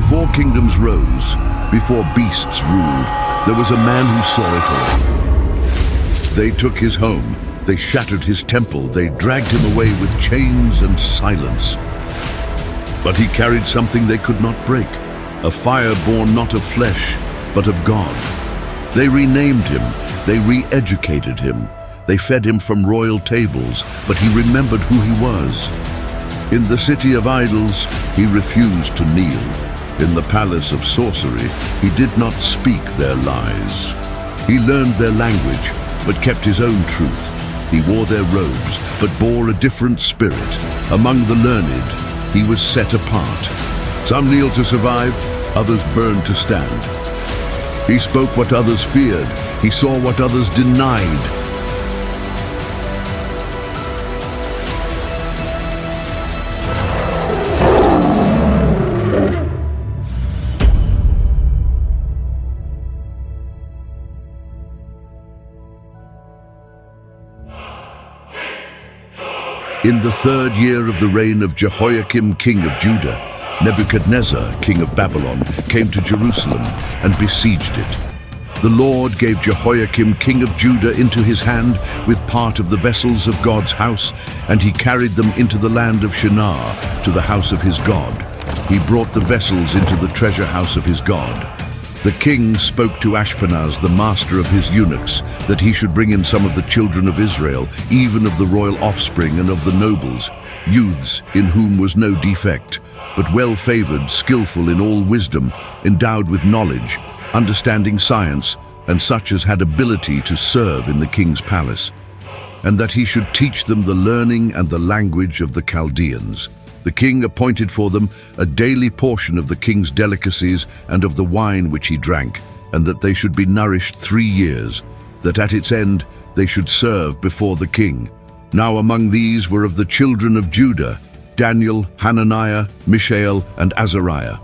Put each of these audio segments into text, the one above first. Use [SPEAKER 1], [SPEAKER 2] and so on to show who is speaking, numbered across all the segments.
[SPEAKER 1] Before kingdoms rose, before beasts ruled, there was a man who saw it all. They took his home, they shattered his temple, they dragged him away with chains and silence. But he carried something they could not break, a fire born not of flesh, but of God. They renamed him, they re-educated him, they fed him from royal tables, but he remembered who he was. In the city of idols, he refused to kneel. In the palace of sorcery, he did not speak their lies. He learned their language, but kept his own truth. He wore their robes, but bore a different spirit. Among the learned, he was set apart. Some kneel to survive, others burn to stand. He spoke what others feared. He saw what others denied. In the 3rd year of the reign of Jehoiakim, king of Judah, Nebuchadnezzar, king of Babylon, came to Jerusalem and besieged it. The Lord gave Jehoiakim, king of Judah, into his hand with part of the vessels of God's house, and he carried them into the land of Shinar, to the house of his God. He brought the vessels into the treasure house of his God. The king spoke to Ashpenaz, the master of his eunuchs, that he should bring in some of the children of Israel, even of the royal offspring and of the nobles, youths in whom was no defect, but well-favored, skillful in all wisdom, endowed with knowledge, understanding science, and such as had ability to serve in the king's palace, and that he should teach them the learning and the language of the Chaldeans. The king appointed for them a daily portion of the king's delicacies and of the wine which he drank, and that they should be nourished 3 years, that at its end they should serve before the king. Now among these were of the children of Judah, Daniel, Hananiah, Mishael, and Azariah.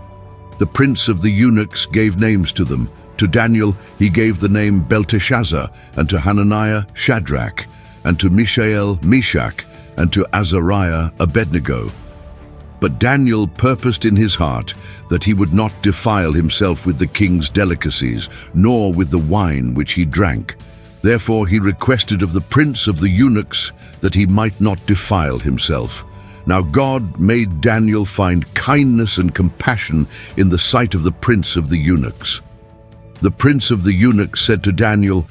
[SPEAKER 1] The prince of the eunuchs gave names to them. To Daniel he gave the name Belteshazzar, and to Hananiah Shadrach, and to Mishael Meshach, and to Azariah Abednego. But Daniel purposed in his heart that he would not defile himself with the king's delicacies, nor with the wine which he drank. Therefore he requested of the prince of the eunuchs that he might not defile himself. Now God made Daniel find kindness and compassion in the sight of the prince of the eunuchs. The prince of the eunuchs said to Daniel,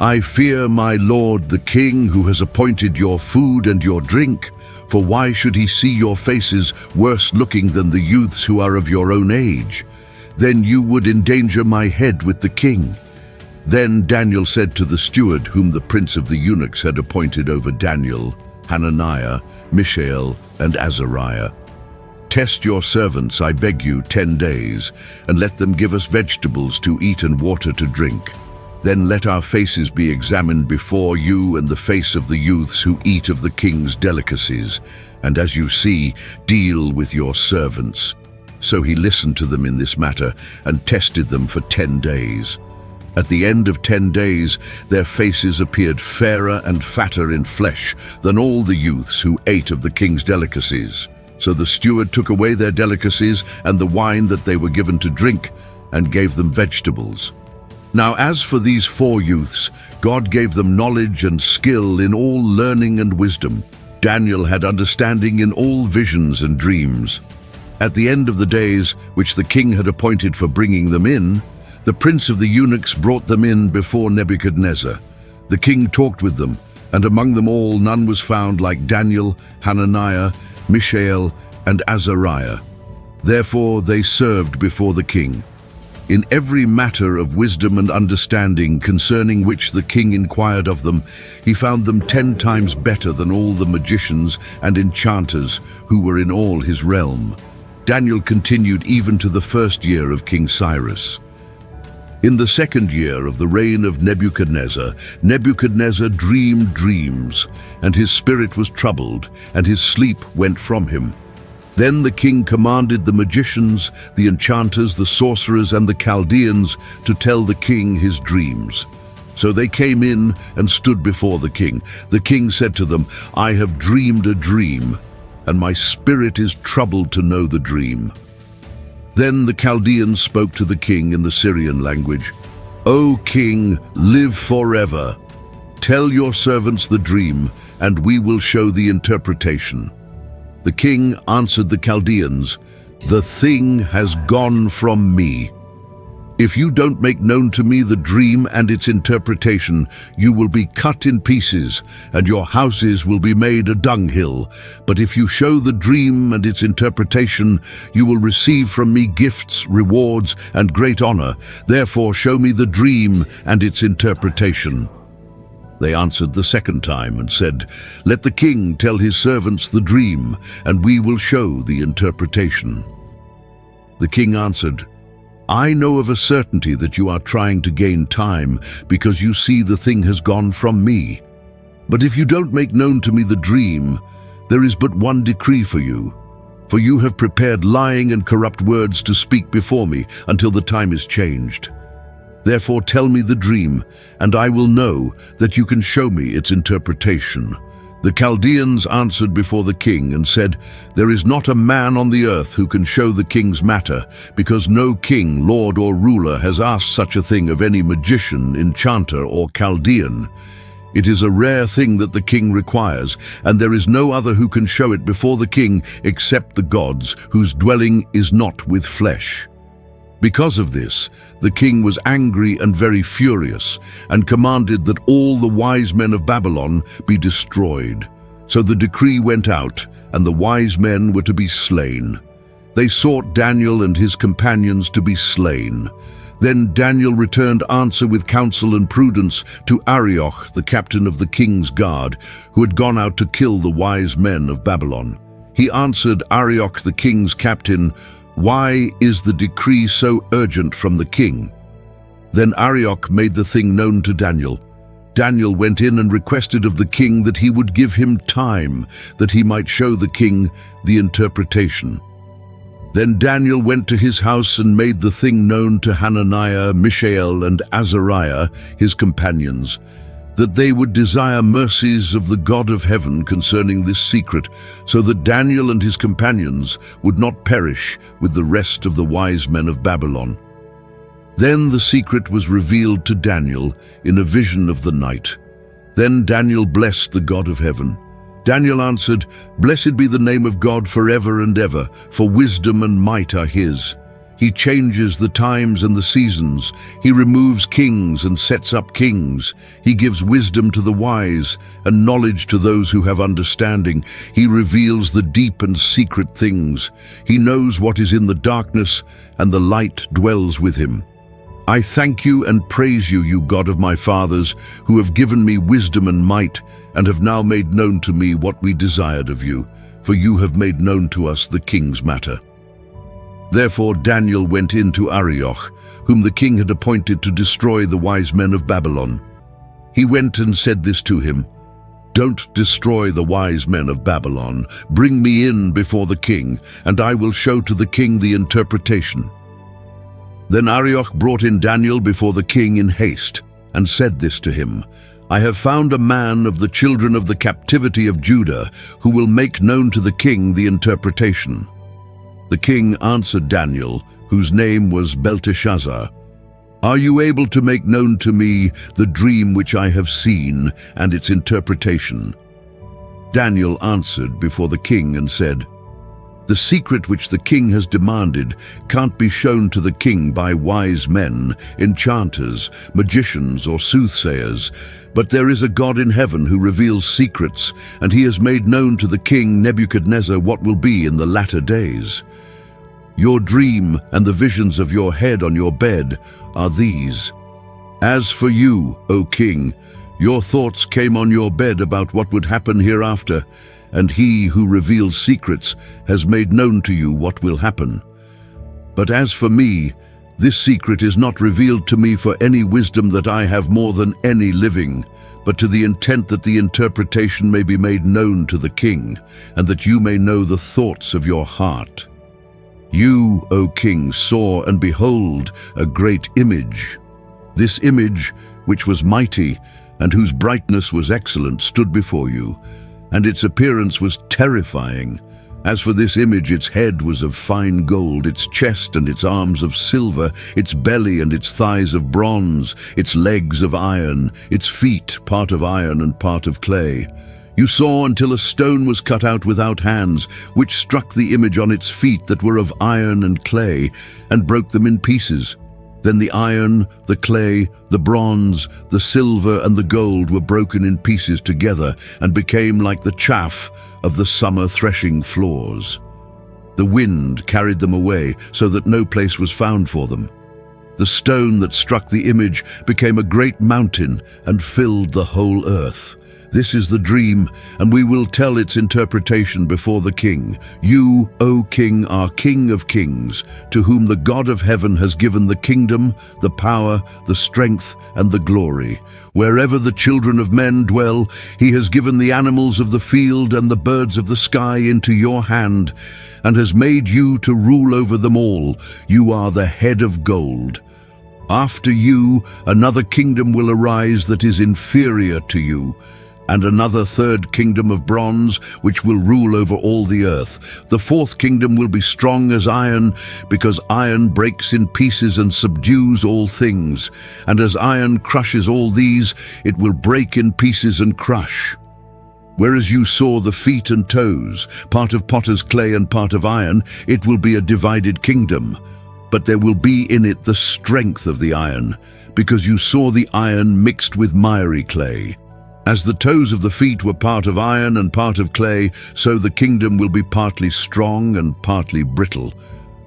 [SPEAKER 1] "I fear my lord the king, who has appointed your food and your drink. For why should he see your faces worse looking than the youths who are of your own age? Then you would endanger my head with the king." Then Daniel said to the steward whom the prince of the eunuchs had appointed over Daniel, Hananiah, Mishael, and Azariah, "Test your servants, I beg you, 10 days, and let them give us vegetables to eat and water to drink. Then let our faces be examined before you and the face of the youths who eat of the king's delicacies, and as you see, deal with your servants." So he listened to them in this matter and tested them for 10 days. At the end of 10 days, their faces appeared fairer and fatter in flesh than all the youths who ate of the king's delicacies. So the steward took away their delicacies and the wine that they were given to drink, and gave them vegetables. Now as for these 4 youths, God gave them knowledge and skill in all learning and wisdom. Daniel had understanding in all visions and dreams. At the end of the days, which the king had appointed for bringing them in, the prince of the eunuchs brought them in before Nebuchadnezzar. The king talked with them, and among them all none was found like Daniel, Hananiah, Mishael, and Azariah. Therefore they served before the king. In every matter of wisdom and understanding concerning which the king inquired of them, he found them 10 times better than all the magicians and enchanters who were in all his realm. Daniel continued even to the 1st year of King Cyrus. In the 2nd year of the reign of Nebuchadnezzar, Nebuchadnezzar dreamed dreams, and his spirit was troubled, and his sleep went from him. Then the king commanded the magicians, the enchanters, the sorcerers, and the Chaldeans to tell the king his dreams. So they came in and stood before the king. The king said to them, "I have dreamed a dream, and my spirit is troubled to know the dream." Then the Chaldeans spoke to the king in the Syrian language. "O king, live forever. Tell your servants the dream, and we will show the interpretation." The king answered the Chaldeans, "The thing has gone from me. If you don't make known to me the dream and its interpretation, you will be cut in pieces, and your houses will be made a dunghill. But if you show the dream and its interpretation, you will receive from me gifts, rewards, and great honor. Therefore show me the dream and its interpretation." They answered the second time and said, "Let the king tell his servants the dream, and we will show the interpretation." The king answered, "I know of a certainty that you are trying to gain time, because you see the thing has gone from me. But if you don't make known to me the dream, there is but one decree for you. For you have prepared lying and corrupt words to speak before me until the time is changed. Therefore tell me the dream, and I will know that you can show me its interpretation." The Chaldeans answered before the king and said, "There is not a man on the earth who can show the king's matter, because no king, lord, or ruler has asked such a thing of any magician, enchanter, or Chaldean. It is a rare thing that the king requires, and there is no other who can show it before the king except the gods, whose dwelling is not with flesh." Because of this, the king was angry and very furious, and commanded that all the wise men of Babylon be destroyed. So the decree went out, and the wise men were to be slain. They sought Daniel and his companions to be slain. Then Daniel returned answer with counsel and prudence to Arioch, the captain of the king's guard, who had gone out to kill the wise men of Babylon. He answered Arioch, the king's captain, "Why is the decree so urgent from the king?" Then Arioch made the thing known to Daniel. Daniel went in and requested of the king that he would give him time, that he might show the king the interpretation. Then Daniel went to his house and made the thing known to Hananiah, Mishael, and Azariah, his companions, that they would desire mercies of the God of heaven concerning this secret, so that Daniel and his companions would not perish with the rest of the wise men of Babylon. Then the secret was revealed to Daniel in a vision of the night. Then Daniel blessed the God of heaven. Daniel answered, "Blessed be the name of God forever and ever, for wisdom and might are his. He changes the times and the seasons. He removes kings and sets up kings. He gives wisdom to the wise and knowledge to those who have understanding. He reveals the deep and secret things. He knows what is in the darkness, and the light dwells with him. I thank you and praise you, you God of my fathers, who have given me wisdom and might, and have now made known to me what we desired of you, for you have made known to us the king's matter." Therefore Daniel went in to Arioch, whom the king had appointed to destroy the wise men of Babylon. He went and said this to him, "Don't destroy the wise men of Babylon. Bring me in before the king, and I will show to the king the interpretation." Then Arioch brought in Daniel before the king in haste, and said this to him, "I have found a man of the children of the captivity of Judah, who will make known to the king the interpretation." The king answered Daniel, whose name was Belteshazzar, "Are you able to make known to me the dream which I have seen and its interpretation?" Daniel answered before the king and said, "The secret which the king has demanded can't be shown to the king by wise men, enchanters, magicians, or soothsayers. But there is a God in heaven who reveals secrets, and he has made known to the king Nebuchadnezzar what will be in the latter days. Your dream and the visions of your head on your bed are these. As for you, O king, your thoughts came on your bed about what would happen hereafter, and he who reveals secrets has made known to you what will happen. But as for me, this secret is not revealed to me for any wisdom that I have more than any living, but to the intent that the interpretation may be made known to the king, and that you may know the thoughts of your heart. You, O king, saw and behold a great image. This image, which was mighty, and whose brightness was excellent, stood before you, and its appearance was terrifying. As for this image, its head was of fine gold, its chest and its arms of silver, its belly and its thighs of bronze, its legs of iron, its feet part of iron and part of clay. You saw until a stone was cut out without hands, which struck the image on its feet that were of iron and clay, and broke them in pieces. Then the iron, the clay, the bronze, the silver and the gold were broken in pieces together and became like the chaff of the summer threshing floors. The wind carried them away so that no place was found for them. The stone that struck the image became a great mountain and filled the whole earth. This is the dream, and we will tell its interpretation before the king. You, O king, are King of kings, to whom the God of heaven has given the kingdom, the power, the strength, and the glory. Wherever the children of men dwell, he has given the animals of the field and the birds of the sky into your hand, and has made you to rule over them all. You are the head of gold. After you, another kingdom will arise that is inferior to you, and another third kingdom of bronze, which will rule over all the earth. The fourth kingdom will be strong as iron, because iron breaks in pieces and subdues all things. And as iron crushes all these, it will break in pieces and crush. Whereas you saw the feet and toes, part of potter's clay and part of iron, it will be a divided kingdom. But there will be in it the strength of the iron, because you saw the iron mixed with miry clay. As the toes of the feet were part of iron and part of clay, so the kingdom will be partly strong and partly brittle.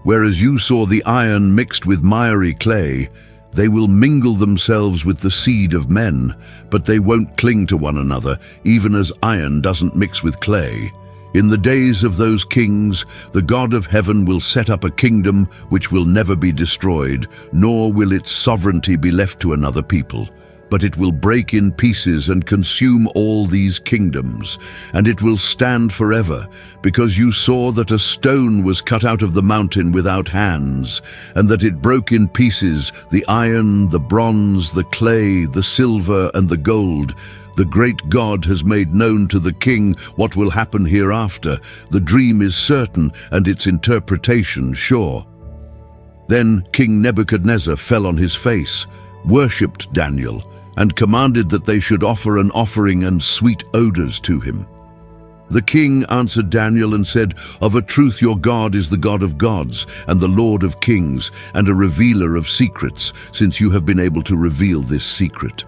[SPEAKER 1] Whereas you saw the iron mixed with miry clay, they will mingle themselves with the seed of men, but they won't cling to one another, even as iron doesn't mix with clay. In the days of those kings, the God of heaven will set up a kingdom which will never be destroyed, nor will its sovereignty be left to another people. But it will break in pieces and consume all these kingdoms, and it will stand forever, because you saw that a stone was cut out of the mountain without hands, and that it broke in pieces the iron, the bronze, the clay, the silver, and the gold. The great God has made known to the king what will happen hereafter. The dream is certain, and its interpretation sure. Then King Nebuchadnezzar fell on his face, worshipped Daniel, and commanded that they should offer an offering and sweet odors to him. The king answered Daniel and said, "Of a truth your God is the God of gods and the Lord of kings and a revealer of secrets, since you have been able to reveal this secret."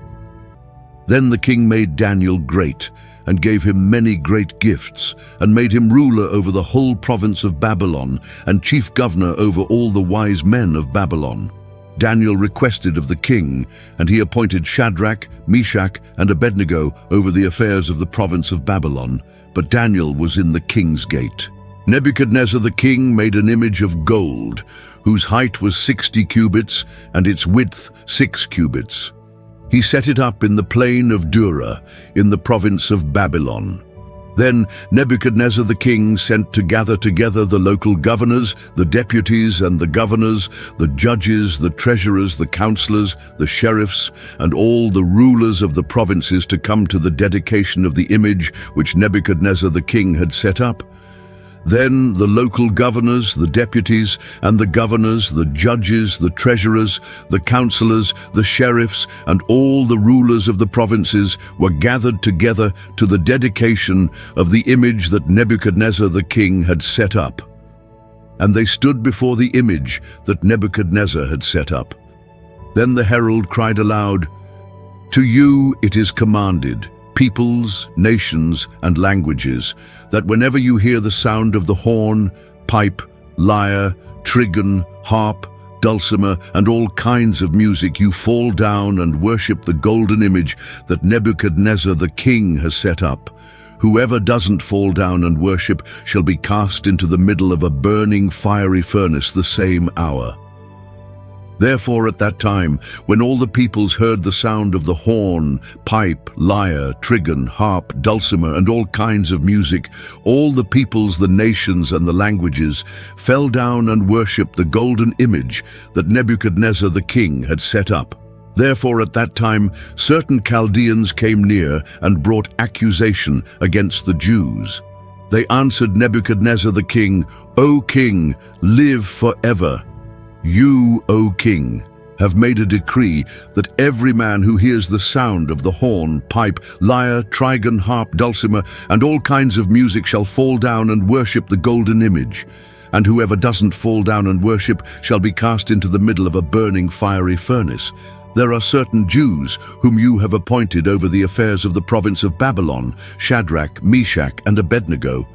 [SPEAKER 1] Then the king made Daniel great and gave him many great gifts, and made him ruler over the whole province of Babylon and chief governor over all the wise men of Babylon. Daniel requested of the king, and he appointed Shadrach, Meshach, and Abednego over the affairs of the province of Babylon, but Daniel was in the king's gate. Nebuchadnezzar the king made an image of gold, whose height was 60 cubits, and its width 6 cubits. He set it up in the plain of Dura, in the province of Babylon. Then Nebuchadnezzar the king sent to gather together the local governors, the deputies and the governors, the judges, the treasurers, the counselors, the sheriffs, and all the rulers of the provinces to come to the dedication of the image which Nebuchadnezzar the king had set up. Then the local governors, the deputies, and the governors, the judges, the treasurers, the counselors, the sheriffs, and all the rulers of the provinces were gathered together to the dedication of the image that Nebuchadnezzar the king had set up. And they stood before the image that Nebuchadnezzar had set up. Then the herald cried aloud, "To you it is commanded, peoples, nations, and languages, that whenever you hear the sound of the horn, pipe, lyre, trigon, harp, dulcimer, and all kinds of music, you fall down and worship the golden image that Nebuchadnezzar the king has set up. Whoever doesn't fall down and worship shall be cast into the middle of a burning fiery furnace the same hour." Therefore at that time, when all the peoples heard the sound of the horn, pipe, lyre, trigon, harp, dulcimer, and all kinds of music, all the peoples, the nations, and the languages fell down and worshipped the golden image that Nebuchadnezzar the king had set up. Therefore at that time certain Chaldeans came near and brought accusation against the Jews. They answered Nebuchadnezzar the king, "O king, live forever. You, O king, have made a decree that every man who hears the sound of the horn, pipe, lyre, trigon, harp, dulcimer, and all kinds of music shall fall down and worship the golden image. And whoever doesn't fall down and worship shall be cast into the middle of a burning fiery furnace. There are certain Jews whom you have appointed over the affairs of the province of Babylon, Shadrach, Meshach, and Abednego.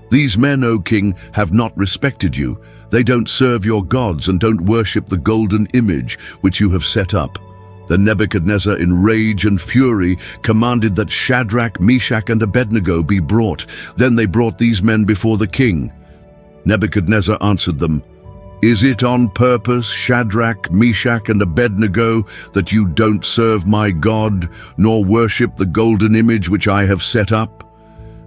[SPEAKER 1] These men, O king, have not respected you. They don't serve your gods and don't worship the golden image which you have set up." Then Nebuchadnezzar, in rage and fury, commanded that Shadrach, Meshach, and Abednego be brought. Then they brought these men before the king. Nebuchadnezzar answered them, "Is it on purpose, Shadrach, Meshach, and Abednego, that you don't serve my God, nor worship the golden image which I have set up?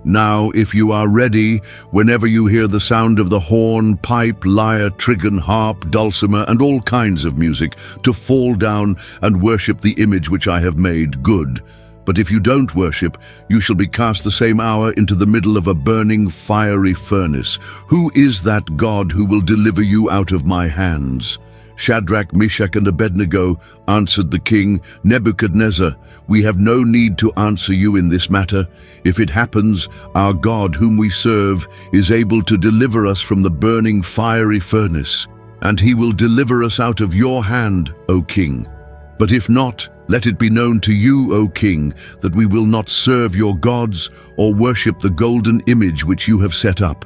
[SPEAKER 1] Now, if you are ready, whenever you hear the sound of the horn, pipe, lyre, trigon, harp, dulcimer, and all kinds of music, to fall down and worship the image which I have made, good. But if you don't worship, you shall be cast the same hour into the middle of a burning fiery furnace. Who is that God who will deliver you out of my hands?" Shadrach, Meshach, and Abednego answered the king, "Nebuchadnezzar, we have no need to answer you in this matter. If it happens, our God whom we serve is able to deliver us from the burning fiery furnace, and he will deliver us out of your hand, O king. But if not, let it be known to you, O king, that we will not serve your gods or worship the golden image which you have set up."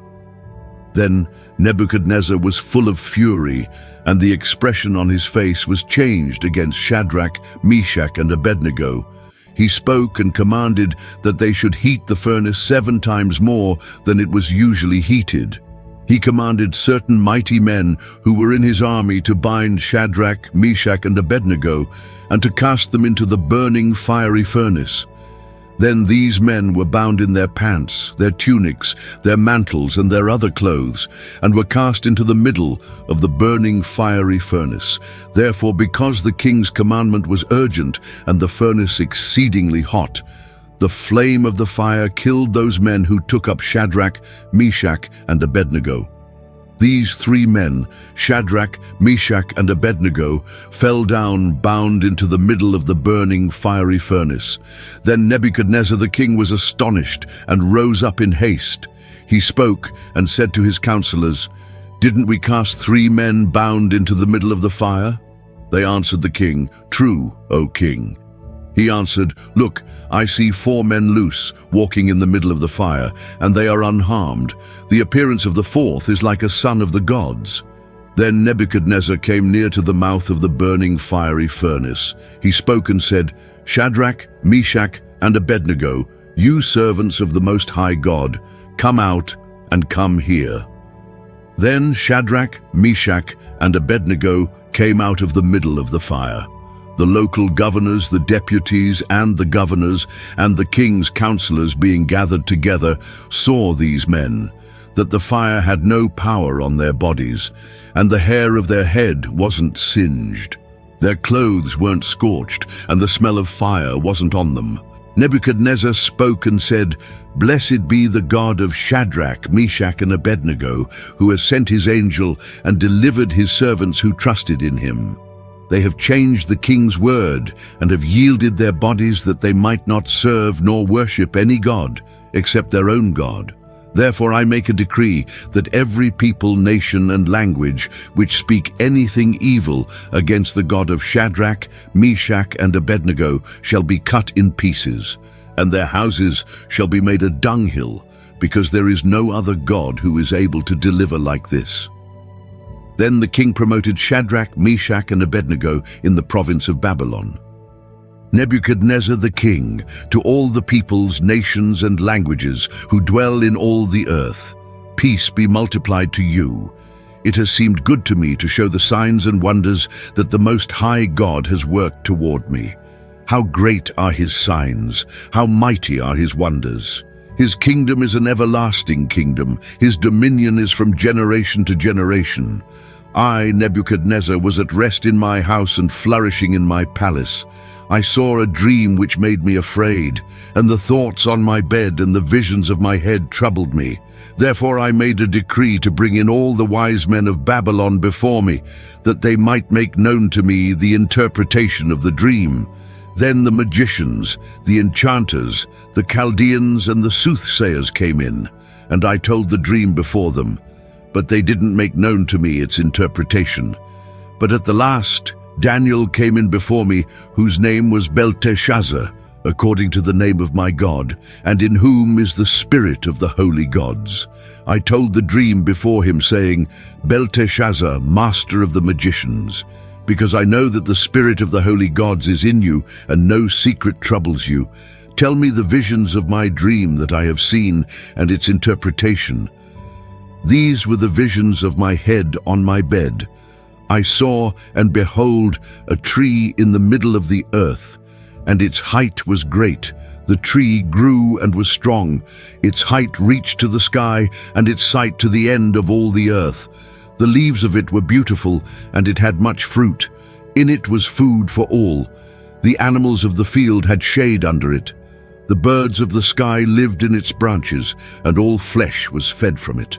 [SPEAKER 1] Then Nebuchadnezzar was full of fury, and the expression on his face was changed against Shadrach, Meshach, and Abednego. He spoke and commanded that they should heat the furnace 7 times more than it was usually heated. He commanded certain mighty men who were in his army to bind Shadrach, Meshach, and Abednego, and to cast them into the burning fiery furnace. Then these men were bound in their pants, their tunics, their mantles, and their other clothes, and were cast into the middle of the burning fiery furnace. Therefore, because the king's commandment was urgent and the furnace exceedingly hot, the flame of the fire killed those men who took up Shadrach, Meshach, and Abednego. These 3 men, Shadrach, Meshach, and Abednego, fell down bound into the middle of the burning fiery furnace. Then Nebuchadnezzar the king was astonished and rose up in haste. He spoke and said to his counselors, "Didn't we cast 3 men bound into the middle of the fire?" They answered the king, "True, O king." He answered, "Look, I see 4 men loose, walking in the middle of the fire, and they are unharmed. The appearance of the 4th is like a son of the gods." Then Nebuchadnezzar came near to the mouth of the burning fiery furnace. He spoke and said, "Shadrach, Meshach, and Abednego, you servants of the Most High God, come out and come here." Then Shadrach, Meshach, and Abednego came out of the middle of the fire. The local governors, the deputies, and the governors, and the king's counselors being gathered together, saw these men, that the fire had no power on their bodies, and the hair of their head wasn't singed. Their clothes weren't scorched, and the smell of fire wasn't on them. Nebuchadnezzar spoke and said, "Blessed be the God of Shadrach, Meshach, and Abednego, who has sent his angel and delivered his servants who trusted in him. They have changed the king's word and have yielded their bodies that they might not serve nor worship any god except their own God. Therefore I make a decree that every people, nation, and language which speak anything evil against the God of Shadrach, Meshach, and Abednego shall be cut in pieces, and their houses shall be made a dunghill, because there is no other God who is able to deliver like this." Then the king promoted Shadrach, Meshach, and Abednego in the province of Babylon. Nebuchadnezzar the king, to all the peoples, nations, and languages who dwell in all the earth, peace be multiplied to you. It has seemed good to me to show the signs and wonders that the Most High God has worked toward me. How great are his signs, how mighty are his wonders. His kingdom is an everlasting kingdom, his dominion is from generation to generation. I, Nebuchadnezzar, was at rest in my house and flourishing in my palace. I saw a dream which made me afraid, and the thoughts on my bed and the visions of my head troubled me. Therefore I made a decree to bring in all the wise men of Babylon before me, that they might make known to me the interpretation of the dream. Then the magicians, the enchanters, the Chaldeans, and the soothsayers came in, and I told the dream before them, but they didn't make known to me its interpretation. But at the last, Daniel came in before me, whose name was Belteshazzar, according to the name of my God, and in whom is the spirit of the holy gods. I told the dream before him, saying, Belteshazzar, master of the magicians, because I know that the spirit of the holy gods is in you, and no secret troubles you. Tell me the visions of my dream that I have seen, and its interpretation. These were the visions of my head on my bed. I saw, and behold, a tree in the middle of the earth, and its height was great. The tree grew and was strong. Its height reached to the sky, and its height to the end of all the earth. The leaves of it were beautiful, and it had much fruit. In it was food for all. The animals of the field had shade under it. The birds of the sky lived in its branches, and all flesh was fed from it.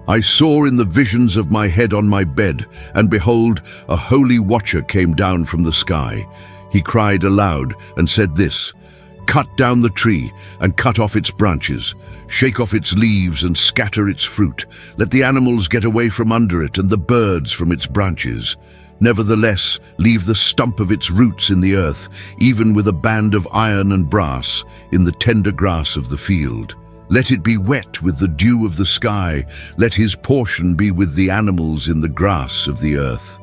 [SPEAKER 1] I saw in the visions of my head on my bed, and behold, a holy watcher came down from the sky. He cried aloud and said this, Cut down the tree and cut off its branches, shake off its leaves and scatter its fruit. Let the animals get away from under it and the birds from its branches. Nevertheless, leave the stump of its roots in the earth, even with a band of iron and brass, in the tender grass of the field. Let it be wet with the dew of the sky. Let his portion be with the animals in the grass of the earth.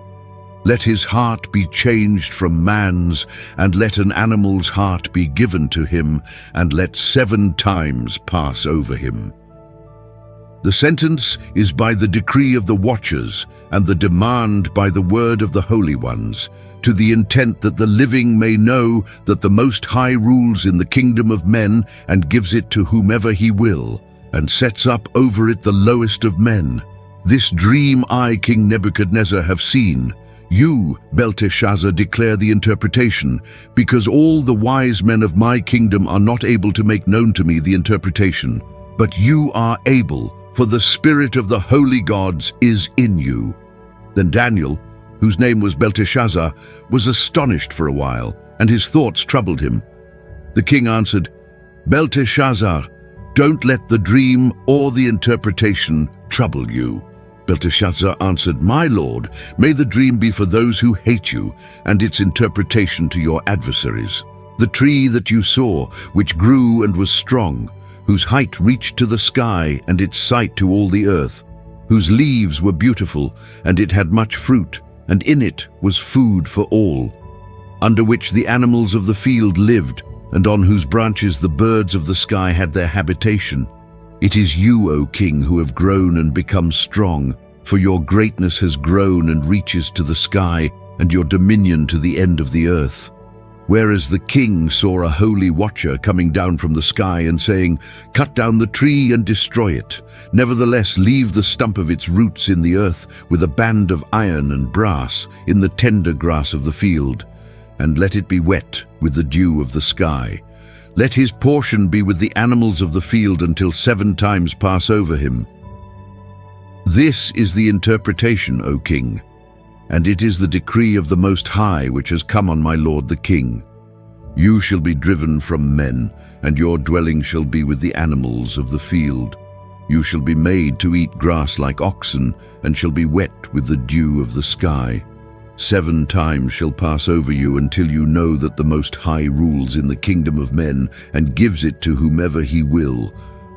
[SPEAKER 1] Let his heart be changed from man's, and let an animal's heart be given to him, and let 7 times pass over him. The sentence is by the decree of the watchers, and the demand by the word of the holy ones, to the intent that the living may know that the Most High rules in the kingdom of men and gives it to whomever he will, and sets up over it the lowest of men. This dream I, King Nebuchadnezzar, have seen. You, Belteshazzar, declare the interpretation, because all the wise men of my kingdom are not able to make known to me the interpretation. But you are able, for the spirit of the holy gods is in you. Then Daniel, whose name was Belteshazzar, was astonished for a while, and his thoughts troubled him. The king answered, Belteshazzar, don't let the dream or the interpretation trouble you. Belteshazzar answered, My lord, may the dream be for those who hate you, and its interpretation to your adversaries. The tree that you saw, which grew and was strong, whose height reached to the sky and its sight to all the earth, whose leaves were beautiful, and it had much fruit, and in it was food for all, under which the animals of the field lived, and on whose branches the birds of the sky had their habitation. It is you, O king, who have grown and become strong, for your greatness has grown and reaches to the sky, and your dominion to the end of the earth. Whereas the king saw a holy watcher coming down from the sky and saying, Cut down the tree and destroy it. Nevertheless, leave the stump of its roots in the earth with a band of iron and brass in the tender grass of the field, and let it be wet with the dew of the sky. Let his portion be with the animals of the field until 7 times pass over him. This is the interpretation, O king, and it is the decree of the Most High which has come on my lord the king. You shall be driven from men, and your dwelling shall be with the animals of the field. You shall be made to eat grass like oxen, and shall be wet with the dew of the sky. 7 times shall pass over you until you know that the Most High rules in the kingdom of men and gives it to whomever he will.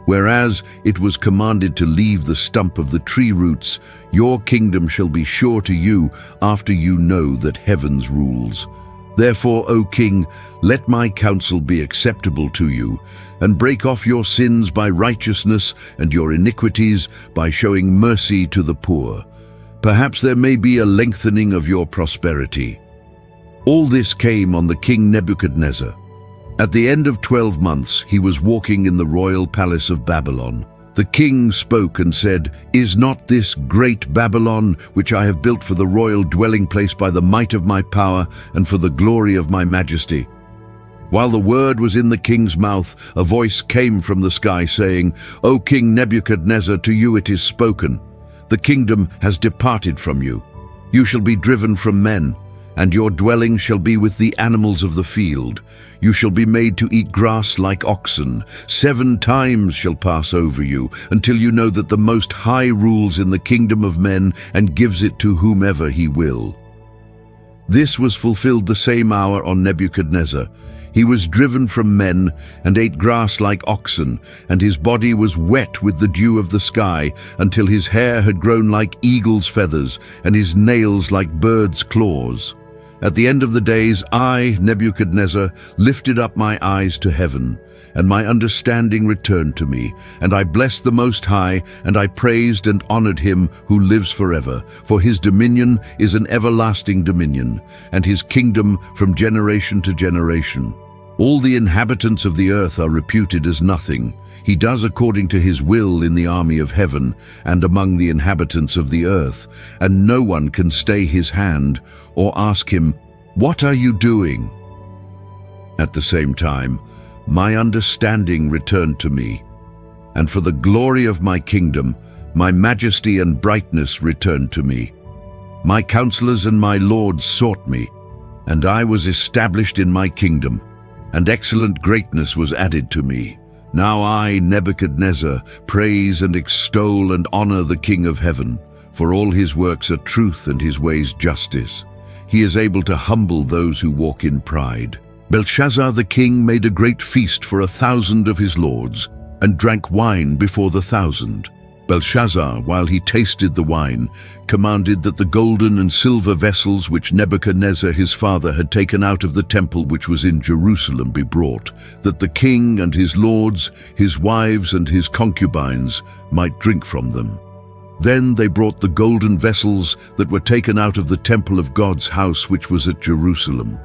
[SPEAKER 1] Whereas it was commanded to leave the stump of the tree roots, your kingdom shall be sure to you after you know that heaven's rules. Therefore, O king, let my counsel be acceptable to you, and break off your sins by righteousness and your iniquities by showing mercy to the poor. Perhaps there may be a lengthening of your prosperity. All this came on the king Nebuchadnezzar. At the end of 12 months, he was walking in the royal palace of Babylon. The king spoke and said, "Is not this great Babylon, which I have built for the royal dwelling place by the might of my power and for the glory of my majesty?" While the word was in the king's mouth, a voice came from the sky saying, "O King Nebuchadnezzar, to you it is spoken. The kingdom has departed from you. You shall be driven from men, and your dwelling shall be with the animals of the field. You shall be made to eat grass like oxen. 7 times shall pass over you, until you know that the Most High rules in the kingdom of men and gives it to whomever he will." This was fulfilled the same hour on Nebuchadnezzar. He was driven from men and ate grass like oxen, and his body was wet with the dew of the sky, until his hair had grown like eagle's feathers, and his nails like birds' claws. At the end of the days, I, Nebuchadnezzar, lifted up my eyes to heaven, and my understanding returned to me, and I blessed the Most High, and I praised and honored him who lives forever, for his dominion is an everlasting dominion, and his kingdom from generation to generation. All the inhabitants of the earth are reputed as nothing. He does according to his will in the army of heaven and among the inhabitants of the earth, and no one can stay his hand or ask him, "What are you doing?" At the same time, my understanding returned to me, and for the glory of my kingdom, my majesty and brightness returned to me. My counselors and my lords sought me, and I was established in my kingdom, and excellent greatness was added to me. Now I, Nebuchadnezzar, praise and extol and honor the King of heaven, for all his works are truth and his ways justice. He is able to humble those who walk in pride. Belshazzar the king made a great feast for 1,000 of his lords, and drank wine before the 1,000. Belshazzar, while he tasted the wine, commanded that the golden and silver vessels which Nebuchadnezzar his father had taken out of the temple which was in Jerusalem be brought, that the king and his lords, his wives and his concubines might drink from them. Then they brought the golden vessels that were taken out of the temple of God's house which was at Jerusalem.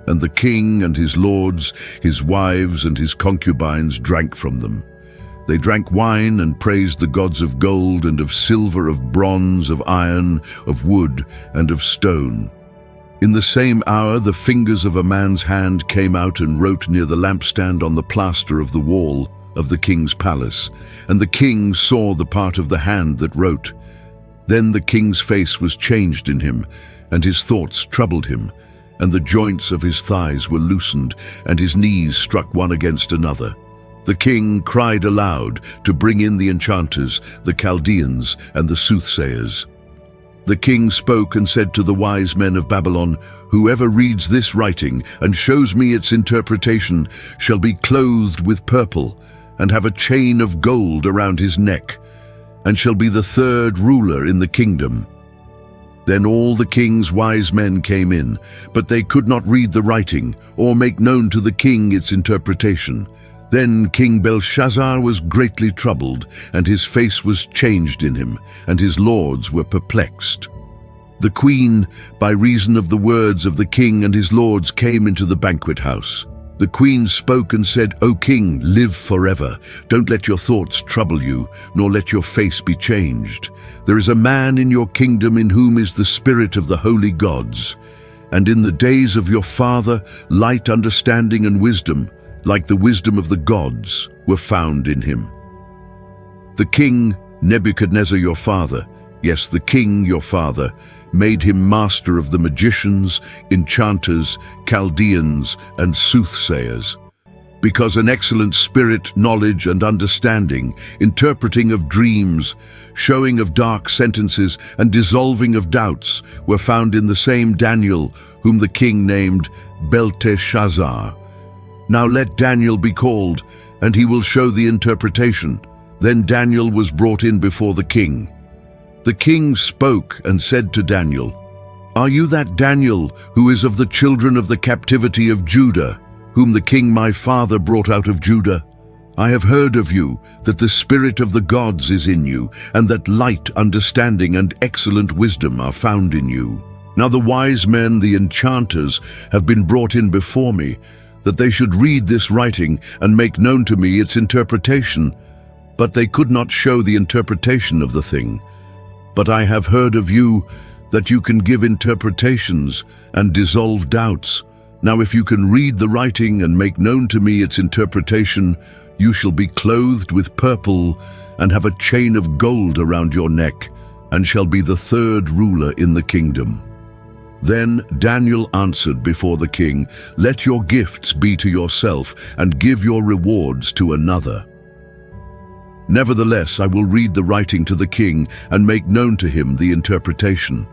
[SPEAKER 1] And the king and his lords, his wives and his concubines drank from them. They drank wine and praised the gods of gold and of silver, of bronze, of iron, of wood, and of stone. In the same hour the fingers of a man's hand came out and wrote near the lampstand on the plaster of the wall of the king's palace, and the king saw the part of the hand that wrote. Then the king's face was changed in him, and his thoughts troubled him, and the joints of his thighs were loosened, and his knees struck one against another. The king cried aloud to bring in the enchanters, the Chaldeans, and the soothsayers. The king spoke and said to the wise men of Babylon, "Whoever reads this writing and shows me its interpretation shall be clothed with purple, and have a chain of gold around his neck, and shall be the 3rd ruler in the kingdom." Then all the king's wise men came in, but they could not read the writing or make known to the king its interpretation. Then King Belshazzar was greatly troubled, and his face was changed in him, and his lords were perplexed. The queen, by reason of the words of the king and his lords, came into the banquet house. The queen spoke and said, "O king, live forever. Don't let your thoughts trouble you, nor let your face be changed. There is a man in your kingdom in whom is the spirit of the holy gods. And in the days of your father, light, understanding, and wisdom, like the wisdom of the gods, were found in him. The king, Nebuchadnezzar your father, yes, the king your father, made him master of the magicians, enchanters, Chaldeans, and soothsayers. Because an excellent spirit, knowledge, and understanding, interpreting of dreams, showing of dark sentences, and dissolving of doubts, were found in the same Daniel, whom the king named Belteshazzar. Now let Daniel be called, and he will show the interpretation." Then Daniel was brought in before the king. The king spoke and said to Daniel, "Are you that Daniel who is of the children of the captivity of Judah, whom the king my father brought out of Judah? I have heard of you, that the spirit of the gods is in you, and that light, understanding, and excellent wisdom are found in you. Now the wise men, the enchanters, have been brought in before me, that they should read this writing and make known to me its interpretation. But they could not show the interpretation of the thing. But I have heard of you that you can give interpretations and dissolve doubts. Now if you can read the writing and make known to me its interpretation, you shall be clothed with purple and have a chain of gold around your neck, and shall be the third ruler in the kingdom." Then Daniel answered before the king, "Let your gifts be to yourself, and give your rewards to another. Nevertheless, I will read the writing to the king and make known to him the interpretation.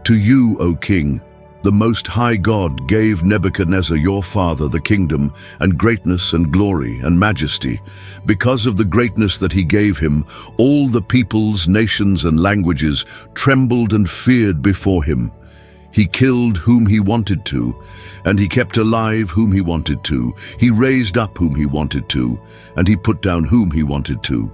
[SPEAKER 1] To you, O king, the Most High God gave Nebuchadnezzar your father the kingdom and greatness and glory and majesty. Because of the greatness that he gave him, all the peoples, nations, and languages trembled and feared before him. He killed whom he wanted to, and he kept alive whom he wanted to. He raised up whom he wanted to, and he put down whom he wanted to.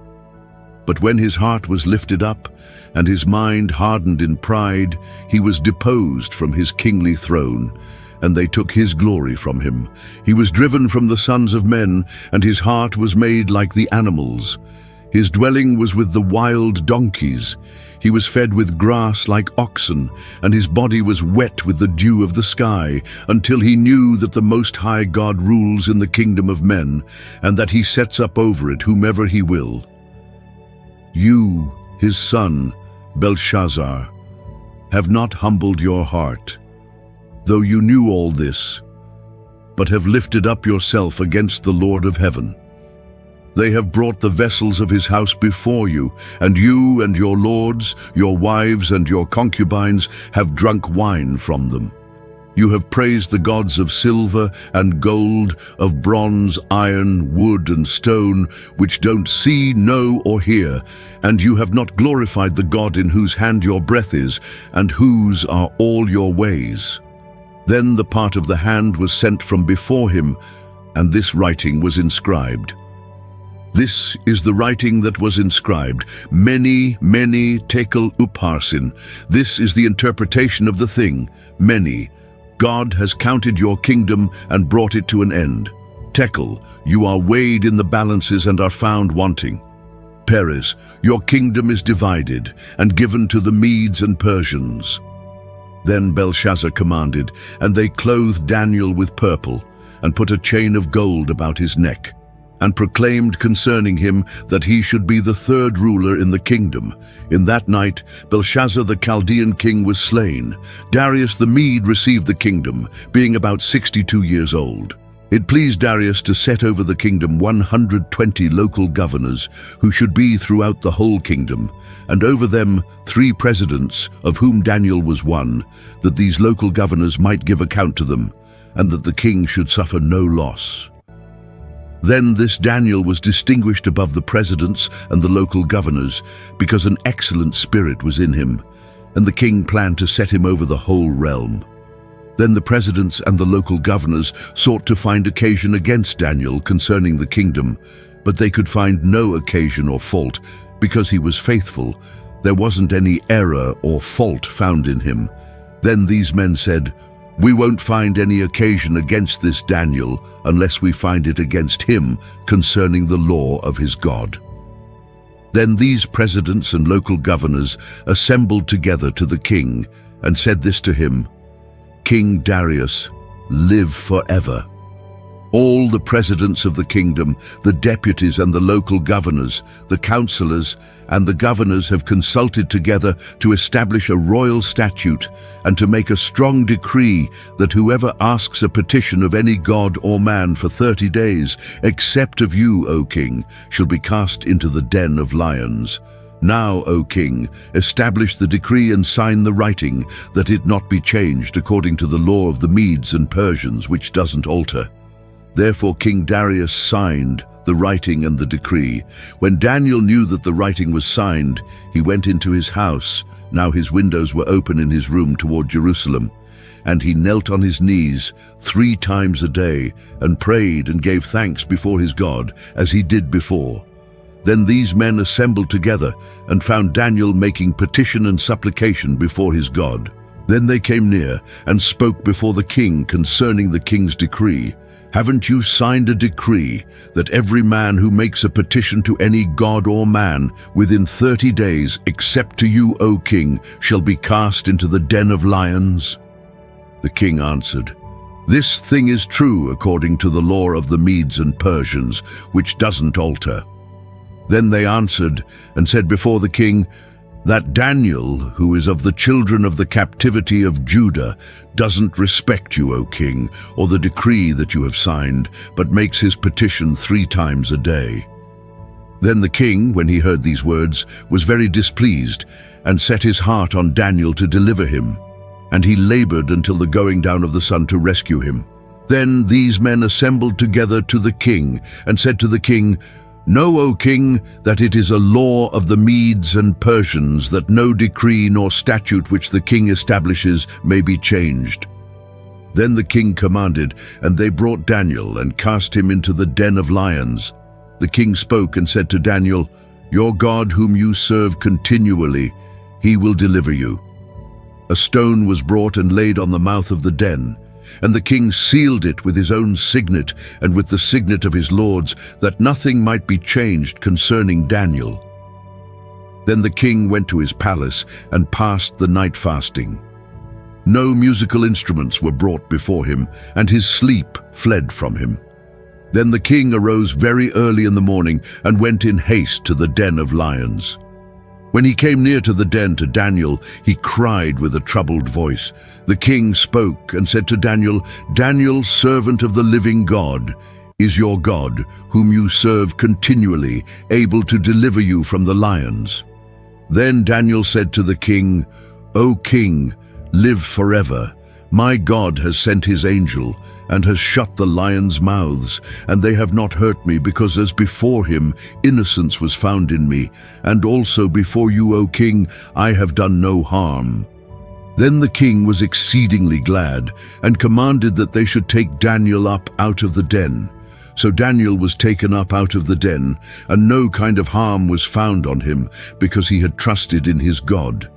[SPEAKER 1] But when his heart was lifted up, and his mind hardened in pride, he was deposed from his kingly throne, and they took his glory from him. He was driven from the sons of men, and his heart was made like the animals. His dwelling was with the wild donkeys. He was fed with grass like oxen, and his body was wet with the dew of the sky, until he knew that the Most High God rules in the kingdom of men, and that he sets up over it whomever he will. You, his son, Belshazzar, have not humbled your heart, though you knew all this, but have lifted up yourself against the Lord of heaven. They have brought the vessels of his house before you and your lords, your wives, and your concubines have drunk wine from them. You have praised the gods of silver and gold, of bronze, iron, wood, and stone, which don't see, know, or hear, and you have not glorified the God in whose hand your breath is, and whose are all your ways. Then the part of the hand was sent from before him, and this writing was inscribed. This is the writing that was inscribed, Mene, Mene, Tekel, Upharsin. This is the interpretation of the thing, Mene. God has counted your kingdom and brought it to an end. Tekel, you are weighed in the balances and are found wanting. Peres, your kingdom is divided and given to the Medes and Persians. Then Belshazzar commanded, and they clothed Daniel with purple and put a chain of gold about his neck, and proclaimed concerning him that he should be the third ruler in the kingdom. In that night, Belshazzar the Chaldean king was slain. Darius the Mede received the kingdom, being about 62 years old. It pleased Darius to set over the kingdom 120 local governors, who should be throughout the whole kingdom, and over them 3 presidents, of whom Daniel was one, that these local governors might give account to them, and that the king should suffer no loss. Then this Daniel was distinguished above the presidents and the local governors, because an excellent spirit was in him, and the king planned to set him over the whole realm. Then the presidents and the local governors sought to find occasion against Daniel concerning the kingdom, but they could find no occasion or fault, because he was faithful. There wasn't any error or fault found in him. Then these men said, "We won't find any occasion against this Daniel unless we find it against him concerning the law of his God." Then these presidents and local governors assembled together to the king and said this to him, "King Darius, live forever. All the presidents of the kingdom, the deputies and the local governors, the counselors and the governors have consulted together to establish a royal statute and to make a strong decree that whoever asks a petition of any god or man for 30 days, except of you, O king, shall be cast into the den of lions. Now, O king, establish the decree and sign the writing, that it not be changed according to the law of the Medes and Persians, which doesn't alter." Therefore King Darius signed the writing and the decree. When Daniel knew that the writing was signed, he went into his house. Now his windows were open in his room toward Jerusalem. And he knelt on his knees 3 times a day and prayed and gave thanks before his God, as he did before. Then these men assembled together and found Daniel making petition and supplication before his God. Then they came near and spoke before the king concerning the king's decree. Haven't you signed a decree that every man who makes a petition to any god or man within 30 days, except to you, O king, shall be cast into the den of lions? The king answered, This thing is true according to the law of the Medes and Persians, which doesn't alter. Then they answered and said before the king, That Daniel, who is of the children of the captivity of Judah, doesn't respect you, O king, or the decree that you have signed, but makes his petition 3 times a day. Then the king, when he heard these words, was very displeased, and set his heart on Daniel to deliver him. And he labored until the going down of the sun to rescue him. Then these men assembled together to the king, and said to the king, Know, O king, that it is a law of the Medes and Persians that no decree nor statute which the king establishes may be changed. Then the king commanded, and they brought Daniel and cast him into the den of lions. The king spoke and said to Daniel, Your God whom you serve continually, he will deliver you. A stone was brought and laid on the mouth of the den, and the king sealed it with his own signet and with the signet of his lords, that nothing might be changed concerning Daniel. Then the king went to his palace and passed the night fasting. No musical instruments were brought before him, and his sleep fled from him. Then the king arose very early in the morning and went in haste to the den of lions. When he came near to the den to Daniel, he cried with a troubled voice. The king spoke and said to Daniel, Daniel, servant of the living God, is your God, whom you serve continually, able to deliver you from the lions? Then Daniel said to the king, O king, live forever. My God has sent his angel and has shut the lions' mouths, and they have not hurt me, because as before him innocence was found in me, and also before you, O king, I have done no harm. Then the king was exceedingly glad, and commanded that they should take Daniel up out of the den. So Daniel was taken up out of the den, and no kind of harm was found on him, because he had trusted in his God.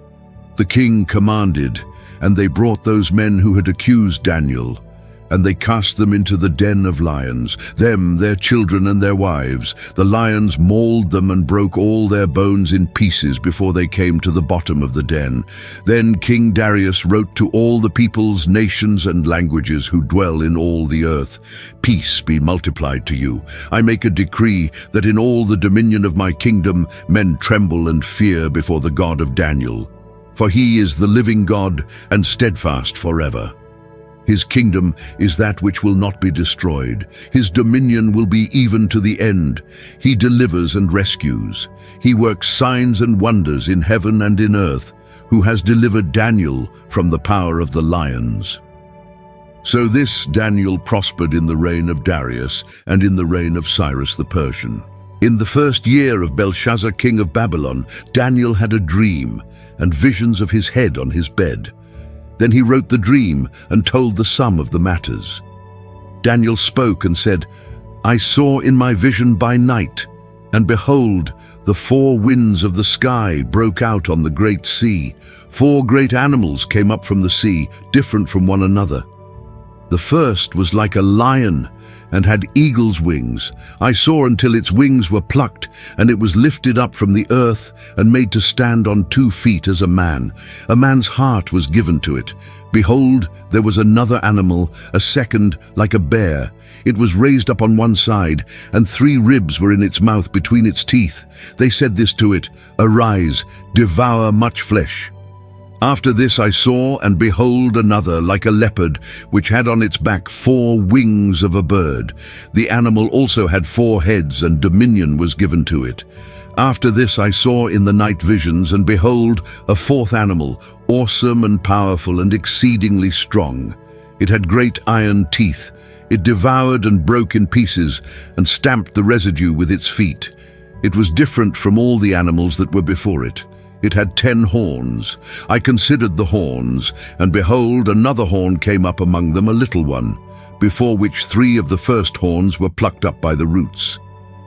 [SPEAKER 1] The king commanded, and they brought those men who had accused Daniel, and they cast them into the den of lions, them, their children and their wives. The lions mauled them and broke all their bones in pieces before they came to the bottom of the den. Then King Darius wrote to all the peoples, nations and languages who dwell in all the earth, Peace be multiplied to you. I make a decree that in all the dominion of my kingdom men tremble and fear before the God of Daniel. For he is the living God and steadfast forever. His kingdom is that which will not be destroyed. His dominion will be even to the end. He delivers and rescues. He works signs and wonders in heaven and in earth, who has delivered Daniel from the power of the lions. So this Daniel prospered in the reign of Darius and in the reign of Cyrus the Persian. In the first year of Belshazzar, king of Babylon, Daniel had a dream and visions of his head on his bed. Then he wrote the dream and told the sum of the matters. Daniel spoke and said, I saw in my vision by night, and behold, the 4 winds of the sky broke out on the great sea. 4 great animals came up from the sea, different from one another. The first was like a lion and had eagle's wings. I saw until its wings were plucked, and it was lifted up from the earth and made to stand on 2 feet as a man. A man's heart was given to it. Behold, there was another animal, a second like a bear. It was raised up on one side, and 3 ribs were in its mouth between its teeth. They said this to it, Arise, devour much flesh. After this I saw, and behold, another, like a leopard, which had on its back 4 wings of a bird. The animal also had 4 heads, and dominion was given to it. After this I saw in the night visions, and behold, a 4th animal, awesome and powerful and exceedingly strong. It had great iron teeth. It devoured and broke in pieces, and stamped the residue with its feet. It was different from all the animals that were before it. It had 10 horns. I considered the horns, and behold, another horn came up among them, a little one, before which 3 of the first horns were plucked up by the roots.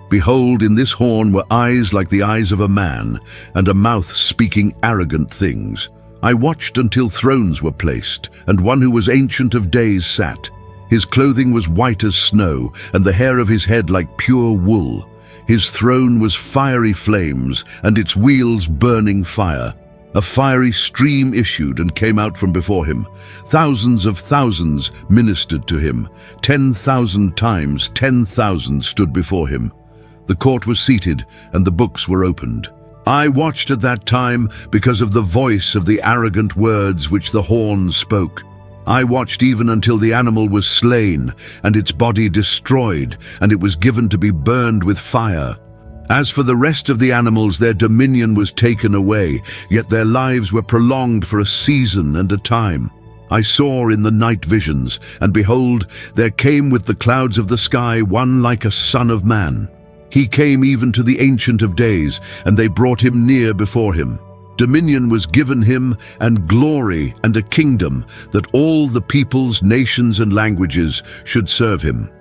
[SPEAKER 1] Behold, in this horn were eyes like the eyes of a man, and a mouth speaking arrogant things. I watched until thrones were placed, and one who was ancient of days sat. His clothing was white as snow, and the hair of his head like pure wool. His throne was fiery flames, and its wheels burning fire. A fiery stream issued and came out from before him. Thousands of thousands ministered to him. 10,000 times 10,000 stood before him. The court was seated, and the books were opened. I watched at that time because of the voice of the arrogant words which the horn spoke. I watched even until the animal was slain, and its body destroyed, and it was given to be burned with fire. As for the rest of the animals, their dominion was taken away, yet their lives were prolonged for a season and a time. I saw in the night visions, and behold, there came with the clouds of the sky one like a son of man. He came even to the Ancient of Days, and they brought him near before him. Dominion was given him, and glory, and a kingdom, that all the peoples, nations, and languages should serve him.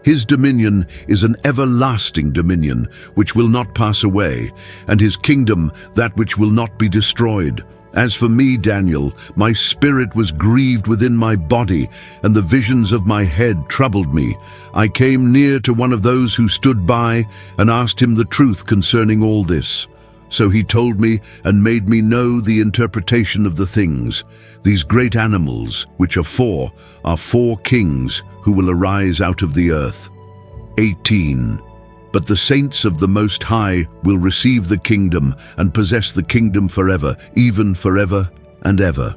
[SPEAKER 1] His dominion is an everlasting dominion, which will not pass away, and his kingdom that which will not be destroyed. As for me, Daniel, my spirit was grieved within my body, and the visions of my head troubled me. I came near to one of those who stood by, and asked him the truth concerning all this. So he told me and made me know the interpretation of the things. These great animals, which are four kings who will arise out of the earth. 18. But the saints of the Most High will receive the kingdom and possess the kingdom forever, even forever and ever.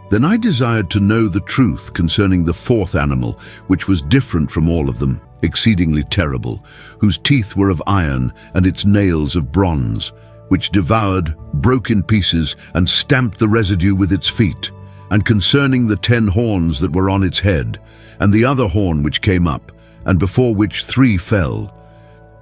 [SPEAKER 1] Then I desired to know the truth concerning the fourth animal, which was different from all of them, exceedingly terrible, whose teeth were of iron and its nails of bronze, which devoured, broke in pieces, and stamped the residue with its feet, and concerning the 10 horns that were on its head, and the other horn which came up, and before which 3 fell,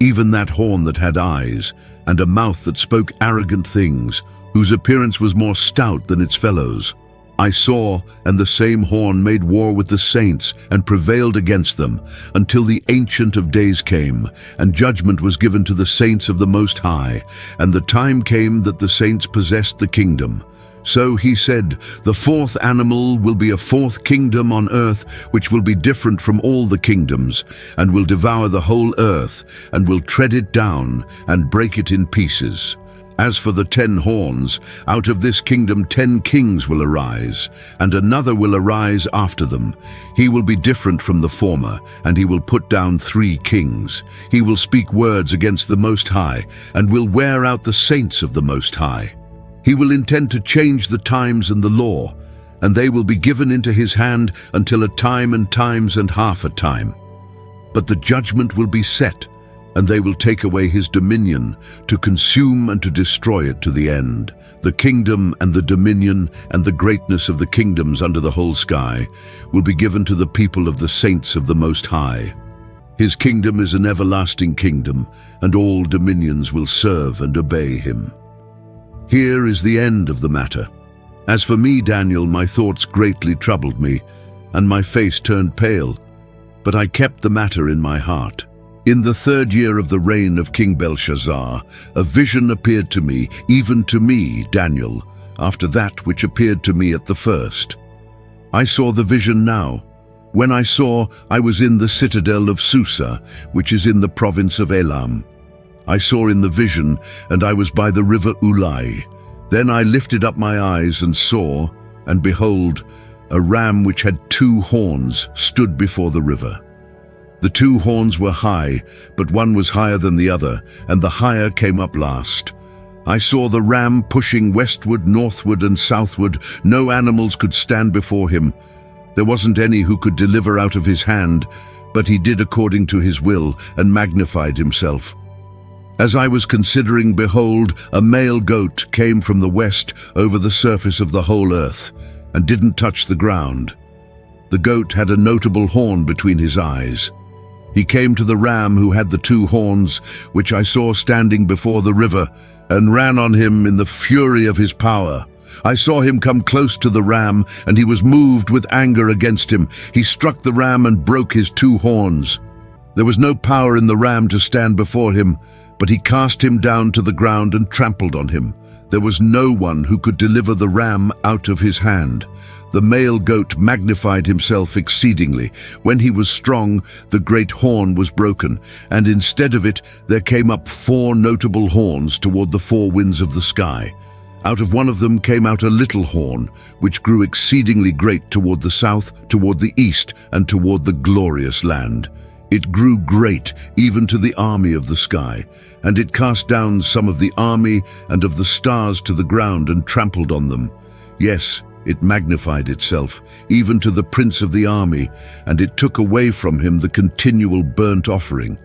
[SPEAKER 1] even that horn that had eyes, and a mouth that spoke arrogant things, whose appearance was more stout than its fellows. I saw, and the same horn made war with the saints, and prevailed against them, until the Ancient of Days came, and judgment was given to the saints of the Most High, and the time came that the saints possessed the kingdom. So he said, the fourth animal will be a fourth kingdom on earth, which will be different from all the kingdoms, and will devour the whole earth, and will tread it down, and break it in pieces. As for the 10 horns, out of this kingdom 10 kings will arise, and another will arise after them. He will be different from the former, and he will put down 3 kings. He will speak words against the Most High, and will wear out the saints of the Most High. He will intend to change the times and the law, and they will be given into his hand until a time and times and half a time. But the judgment will be set, and they will take away his dominion, to consume and to destroy it to the end. The kingdom and the dominion and the greatness of the kingdoms under the whole sky will be given to the people of the saints of the Most High. His kingdom is an everlasting kingdom, and all dominions will serve and obey him. Here is the end of the matter. As for me, Daniel, my thoughts greatly troubled me, and my face turned pale, but I kept the matter in my heart. In the 3rd year of the reign of King Belshazzar, a vision appeared to me, even to me, Daniel, after that which appeared to me at the first. I saw the vision now. When I saw, I was in the citadel of Susa, which is in the province of Elam. I saw in the vision, and I was by the river Ulai. Then I lifted up my eyes and saw, and behold, a ram which had 2 horns stood before the river. The 2 horns were high, but one was higher than the other, and the higher came up last. I saw the ram pushing westward, northward, and southward. No animals could stand before him. There wasn't any who could deliver out of his hand, but he did according to his will, and magnified himself. As I was considering, behold, a male goat came from the west over the surface of the whole earth, and didn't touch the ground. The goat had a notable horn between his eyes. He came to the ram who had the 2 horns, which I saw standing before the river, and ran on him in the fury of his power. I saw him come close to the ram, and he was moved with anger against him. He struck the ram and broke his 2 horns. There was no power in the ram to stand before him, but he cast him down to the ground and trampled on him. There was no one who could deliver the ram out of his hand. The male goat magnified himself exceedingly. When he was strong, the great horn was broken, and instead of it there came up 4 notable horns toward the 4 winds of the sky. Out of one of them came out a little horn, which grew exceedingly great toward the south, toward the east, and toward the glorious land. It grew great even to the army of the sky, and it cast down some of the army and of the stars to the ground and trampled on them. Yes, it magnified itself, even to the prince of the army, and it took away from him the continual burnt offering.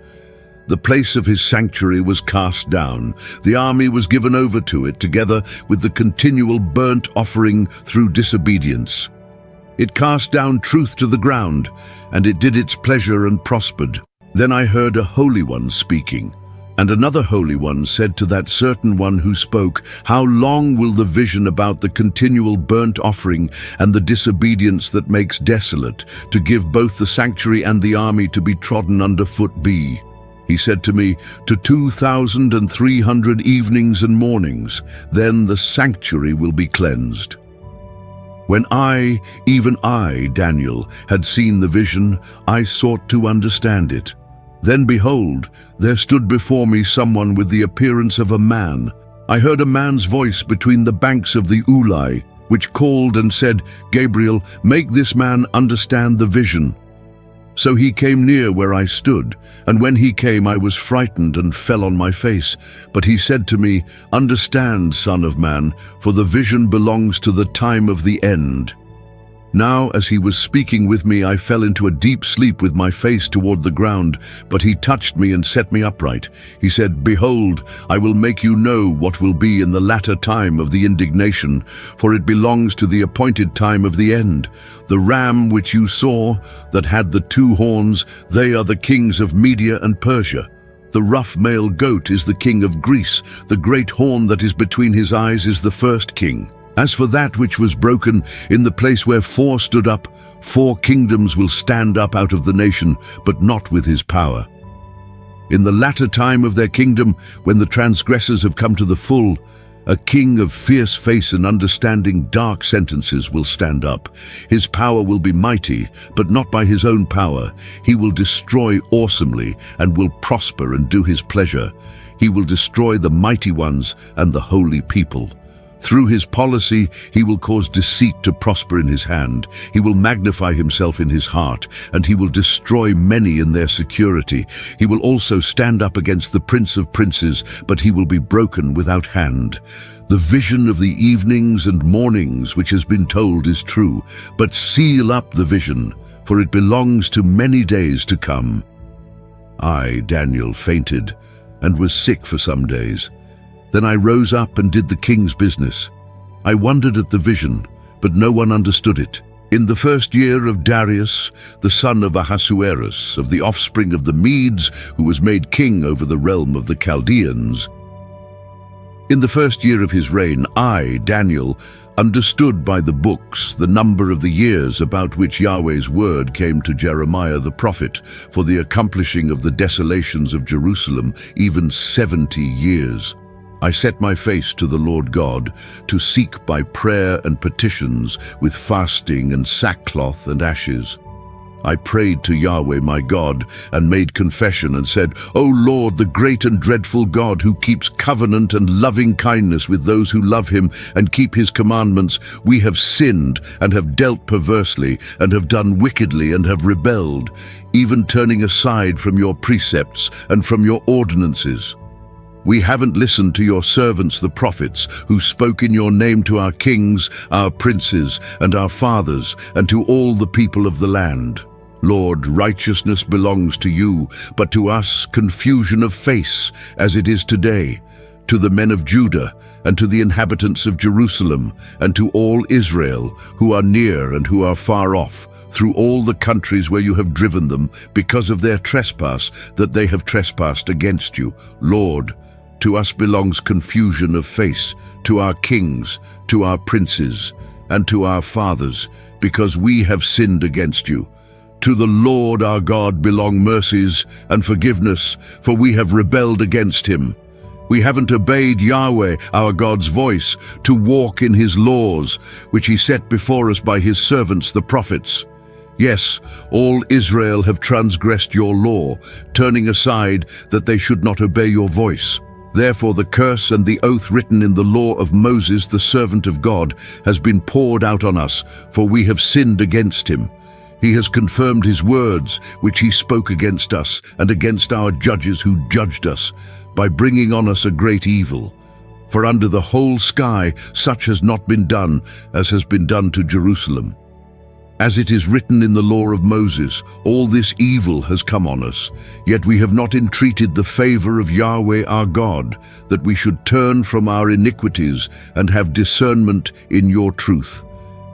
[SPEAKER 1] The place of his sanctuary was cast down. The army was given over to it, together with the continual burnt offering through disobedience. It cast down truth to the ground, and it did its pleasure and prospered. Then I heard a Holy One speaking. And another Holy One said to that certain one who spoke, "How long will the vision about the continual burnt offering and the disobedience that makes desolate, to give both the sanctuary and the army to be trodden under foot be?" He said to me, "To 2,300 evenings and mornings, then the sanctuary will be cleansed." When I, even I, Daniel, had seen the vision, I sought to understand it. Then behold, there stood before me someone with the appearance of a man. I heard a man's voice between the banks of the Ulai, which called and said, "Gabriel, make this man understand the vision." So he came near where I stood, and when he came I was frightened and fell on my face. But he said to me, "Understand, Son of Man, for the vision belongs to the time of the end." Now, as he was speaking with me, I fell into a deep sleep with my face toward the ground, but he touched me and set me upright. He said, "Behold, I will make you know what will be in the latter time of the indignation, for it belongs to the appointed time of the end. The ram which you saw, that had the 2 horns, they are the kings of Media and Persia. The rough male goat is the king of Greece. The great horn that is between his eyes is the first king. As for that which was broken, in the place where 4 stood up, 4 kingdoms will stand up out of the nation, but not with his power. In the latter time of their kingdom, when the transgressors have come to the full, a king of fierce face and understanding dark sentences will stand up. His power will be mighty, but not by his own power. He will destroy awesomely and will prosper and do his pleasure. He will destroy the mighty ones and the holy people. Through his policy, he will cause deceit to prosper in his hand. He will magnify himself in his heart, and he will destroy many in their security. He will also stand up against the Prince of Princes, but he will be broken without hand. The vision of the evenings and mornings which has been told is true, but seal up the vision, for it belongs to many days to come. I, Daniel, fainted and was sick for some days. Then I rose up and did the king's business. I wondered at the vision, but no one understood it. In the 1st year of Darius, the son of Ahasuerus, of the offspring of the Medes, who was made king over the realm of the Chaldeans, in the 1st year of his reign, I, Daniel, understood by the books the number of the years about which Yahweh's word came to Jeremiah the prophet for the accomplishing of the desolations of Jerusalem, even 70 years. I set my face to the Lord God to seek by prayer and petitions with fasting and sackcloth and ashes. I prayed to Yahweh my God and made confession and said, "O Lord, the great and dreadful God who keeps covenant and loving kindness with those who love him and keep his commandments, we have sinned and have dealt perversely and have done wickedly and have rebelled, even turning aside from your precepts and from your ordinances. We haven't listened to your servants the prophets, who spoke in your name to our kings, our princes, and our fathers, and to all the people of the land. Lord, righteousness belongs to you, but to us confusion of face, as it is today, to the men of Judah, and to the inhabitants of Jerusalem, and to all Israel, who are near and who are far off, through all the countries where you have driven them, because of their trespass, that they have trespassed against you. Lord, to us belongs confusion of face, to our kings, to our princes, and to our fathers, because we have sinned against you. To the Lord our God belong mercies and forgiveness, for we have rebelled against him. We haven't obeyed Yahweh, our God's voice, to walk in his laws, which he set before us by his servants, the prophets. Yes, all Israel have transgressed your law, turning aside that they should not obey your voice. Therefore the curse and the oath written in the law of Moses, the servant of God, has been poured out on us, for we have sinned against him. He has confirmed his words, which he spoke against us and against our judges who judged us, by bringing on us a great evil. For under the whole sky such has not been done as has been done to Jerusalem. As it is written in the law of Moses, all this evil has come on us, yet we have not entreated the favor of Yahweh our God, that we should turn from our iniquities and have discernment in your truth.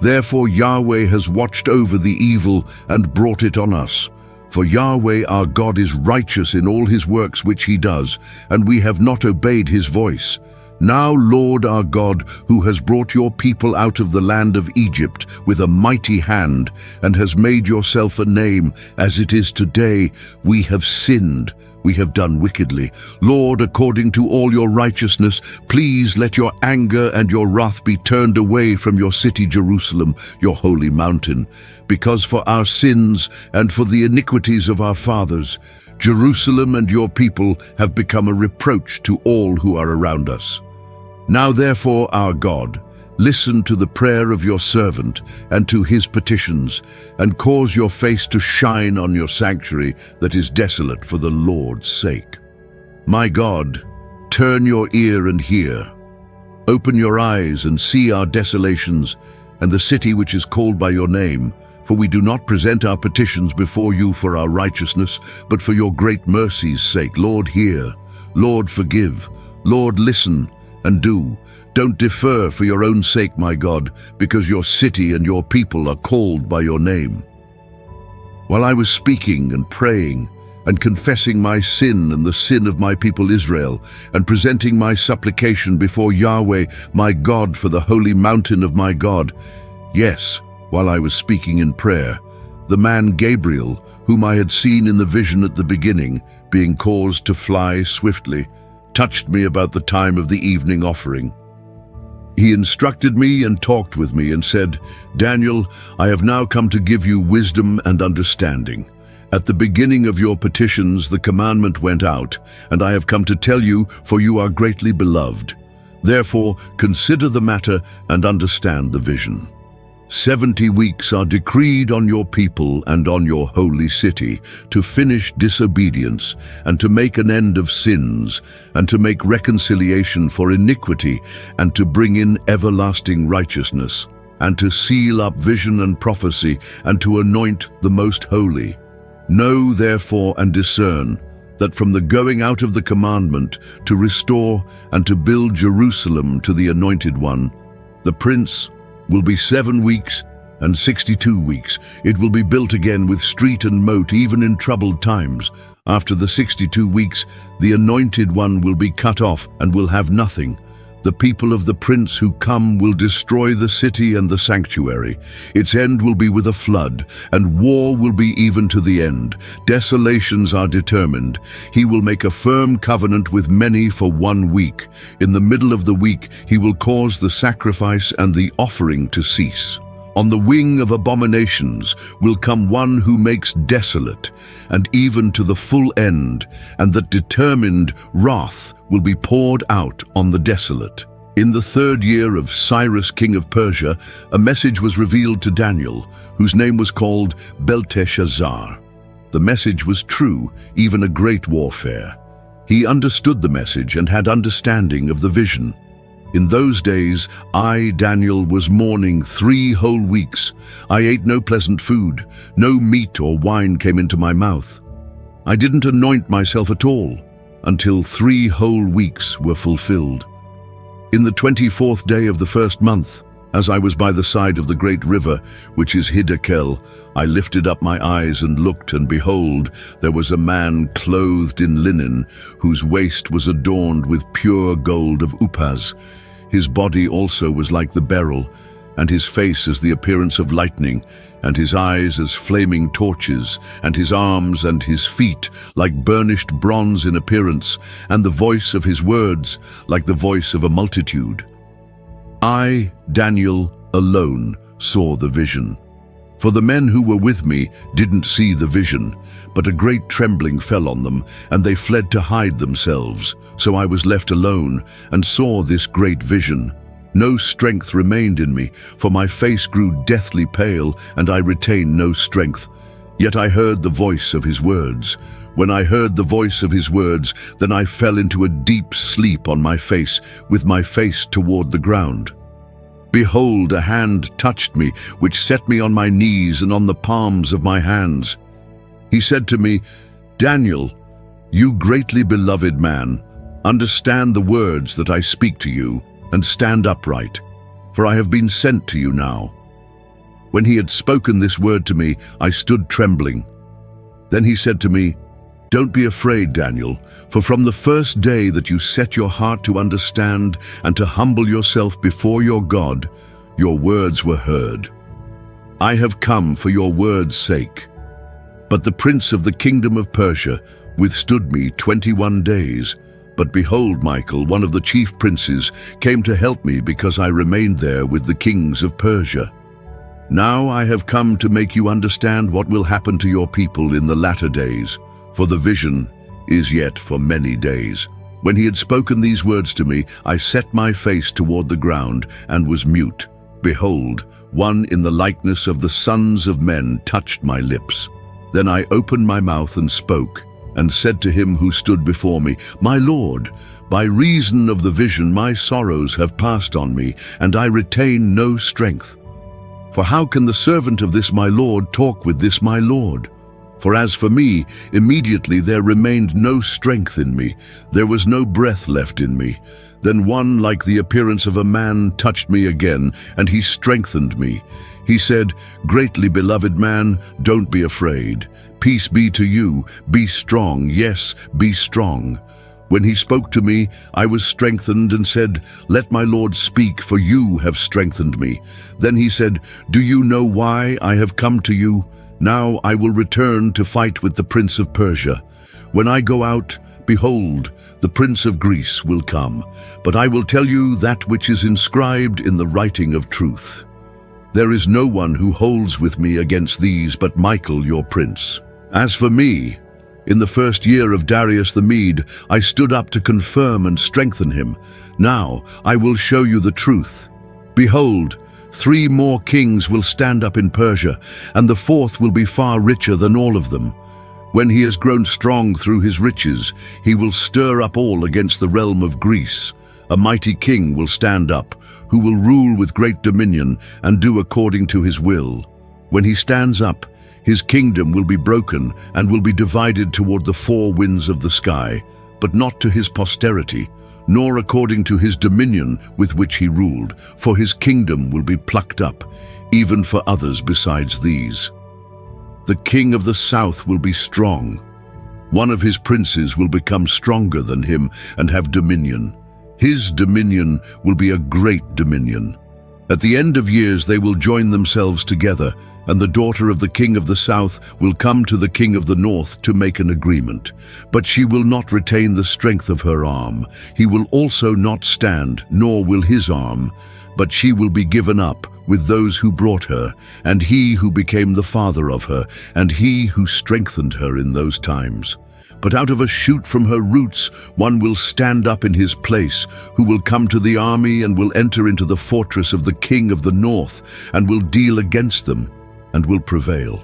[SPEAKER 1] Therefore Yahweh has watched over the evil and brought it on us. For Yahweh our God is righteous in all his works which he does, and we have not obeyed his voice. Now, Lord our God, who has brought your people out of the land of Egypt with a mighty hand, and has made yourself a name, as it is today, we have sinned, we have done wickedly. Lord, according to all your righteousness, please let your anger and your wrath be turned away from your city Jerusalem, your holy mountain, because for our sins and for the iniquities of our fathers, Jerusalem and your people have become a reproach to all who are around us. Now therefore, our God, listen to the prayer of your servant and to his petitions, and cause your face to shine on your sanctuary that is desolate for the Lord's sake. My God, turn your ear and hear. Open your eyes and see our desolations and the city which is called by your name, for we do not present our petitions before you for our righteousness, but for your great mercy's sake. Lord, hear. Lord, forgive. Lord, listen and do. Don't defer for your own sake, my God, because your city and your people are called by your name. While I was speaking and praying and confessing my sin and the sin of my people Israel, and presenting my supplication before Yahweh, my God, for the holy mountain of my God, yes, while I was speaking in prayer, the man Gabriel, whom I had seen in the vision at the beginning, being caused to fly swiftly, touched me about the time of the evening offering. He instructed me and talked with me and said, Daniel, I have now come to give you wisdom and understanding. At the beginning of your petitions the commandment went out, and I have come to tell you, for you are greatly beloved. Therefore consider the matter and understand the vision. 70 weeks are decreed on your people and on your holy city, to finish disobedience, and to make an end of sins, and to make reconciliation for iniquity, and to bring in everlasting righteousness, and to seal up vision and prophecy, and to anoint the most holy. Know therefore and discern, that from the going out of the commandment to restore and to build Jerusalem to the Anointed One, the Prince, will be 7 weeks and 62 weeks. It will be built again with street and moat, even in troubled times. After the 62 weeks, the Anointed One will be cut off and will have nothing. The people of the prince who come will destroy the city and the sanctuary. Its end will be with a flood, and war will be even to the end. Desolations are determined. He will make a firm covenant with many for 1 week. In the middle of the week he will cause the sacrifice and the offering to cease. On the wing of abominations will come one who makes desolate, and even to the full end, and that determined wrath will be poured out on the desolate. In the 3rd year of Cyrus, king of Persia, a message was revealed to Daniel, whose name was called Belteshazzar. The message was true, even a great warfare. He understood the message and had understanding of the vision. In those days, I, Daniel, was mourning 3 whole weeks. I ate no pleasant food. No meat or wine came into my mouth. I didn't anoint myself at all until 3 whole weeks were fulfilled. In the 24th day of the 1st month, as I was by the side of the great river, which is Hiddekel, I lifted up my eyes and looked, and behold, there was a man clothed in linen, whose waist was adorned with pure gold of Uphaz. His body also was like the beryl, and his face as the appearance of lightning, and his eyes as flaming torches, and his arms and his feet like burnished bronze in appearance, and the voice of his words like the voice of a multitude. I, Daniel, alone saw the vision. For the men who were with me didn't see the vision, but a great trembling fell on them, and they fled to hide themselves. So I was left alone and saw this great vision. No strength remained in me, for my face grew deathly pale, and I retained no strength. Yet I heard the voice of his words. When I heard the voice of his words, then I fell into a deep sleep on my face, with my face toward the ground. Behold, a hand touched me, which set me on my knees and on the palms of my hands. He said to me, Daniel, you greatly beloved man, understand the words that I speak to you, and stand upright, for I have been sent to you now. When he had spoken this word to me, I stood trembling. Then he said to me, Don't be afraid, Daniel, for from the first day that you set your heart to understand and to humble yourself before your God, your words were heard. I have come for your word's sake. But the prince of the kingdom of Persia withstood me 21 days. But behold, Michael, one of the chief princes, came to help me because I remained there with the kings of Persia. Now I have come to make you understand what will happen to your people in the latter days, for the vision is yet for many days. When he had spoken these words to me, I set my face toward the ground and was mute. Behold, one in the likeness of the sons of men touched my lips. Then I opened my mouth and spoke, and said to him who stood before me, My Lord, by reason of the vision my sorrows have passed on me, and I retain no strength. For how can the servant of this my Lord talk with this my Lord? For as for me, immediately there remained no strength in me, there was no breath left in me. Then one like the appearance of a man touched me again, and he strengthened me. He said, Greatly beloved man, don't be afraid. Peace be to you, be strong, yes, be strong. When he spoke to me, I was strengthened and said, Let my Lord speak, for you have strengthened me. Then he said, Do you know why I have come to you? Now I will return to fight with the prince of Persia. When I go out, behold, the prince of Greece will come. But I will tell you that which is inscribed in the writing of truth. There is no one who holds with me against these but Michael your prince. As for me, in the first year of Darius the Mede, I stood up to confirm and strengthen him. Now I will show you the truth. Behold, 3 more kings will stand up in Persia, and the 4th will be far richer than all of them. When he has grown strong through his riches, he will stir up all against the realm of Greece. A mighty king will stand up, who will rule with great dominion and do according to his will. When he stands up, his kingdom will be broken and will be divided toward the 4 winds of the sky, but not to his posterity, nor according to his dominion with which he ruled, for his kingdom will be plucked up, even for others besides these. The king of the south will be strong. One of his princes will become stronger than him and have dominion. His dominion will be a great dominion. At the end of years they will join themselves together, and the daughter of the king of the south will come to the king of the north to make an agreement. But she will not retain the strength of her arm. He will also not stand, nor will his arm, but she will be given up with those who brought her, and he who became the father of her, and he who strengthened her in those times. But out of a shoot from her roots one will stand up in his place, who will come to the army and will enter into the fortress of the king of the north, and will deal against them, and will prevail.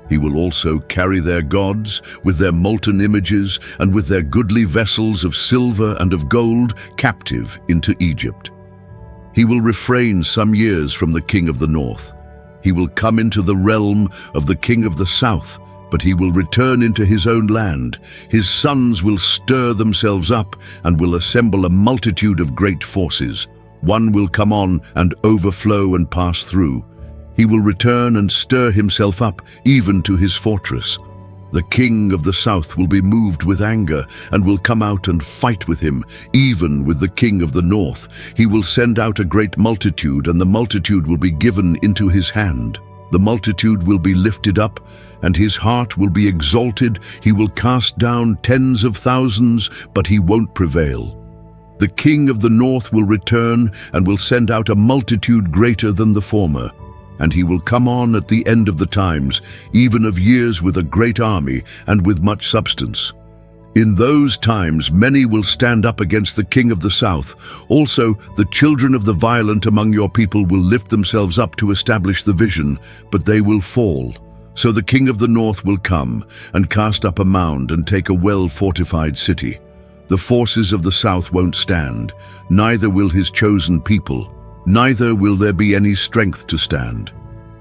[SPEAKER 1] He will also carry their gods with their molten images and with their goodly vessels of silver and of gold captive into Egypt. He will refrain some years from the king of the north. He will come into the realm of the king of the south, but he will return into his own land. His sons will stir themselves up and will assemble a multitude of great forces. One will come on and overflow and pass through. He will return and stir himself up even to his fortress. The king of the south will be moved with anger and will come out and fight with him, even with the king of the north. He will send out a great multitude, and the multitude will be given into his hand. The multitude will be lifted up, and his heart will be exalted. He will cast down tens of thousands, but he won't prevail. The king of the north will return and will send out a multitude greater than the former. And he will come on at the end of the times, even of years, with a great army and with much substance. In those times many will stand up against the king of the south. Also, the children of the violent among your people will lift themselves up to establish the vision, but they will fall. So the king of the north will come and cast up a mound and take a well-fortified city. The forces of the south won't stand, neither will his chosen people, neither will there be any strength to stand.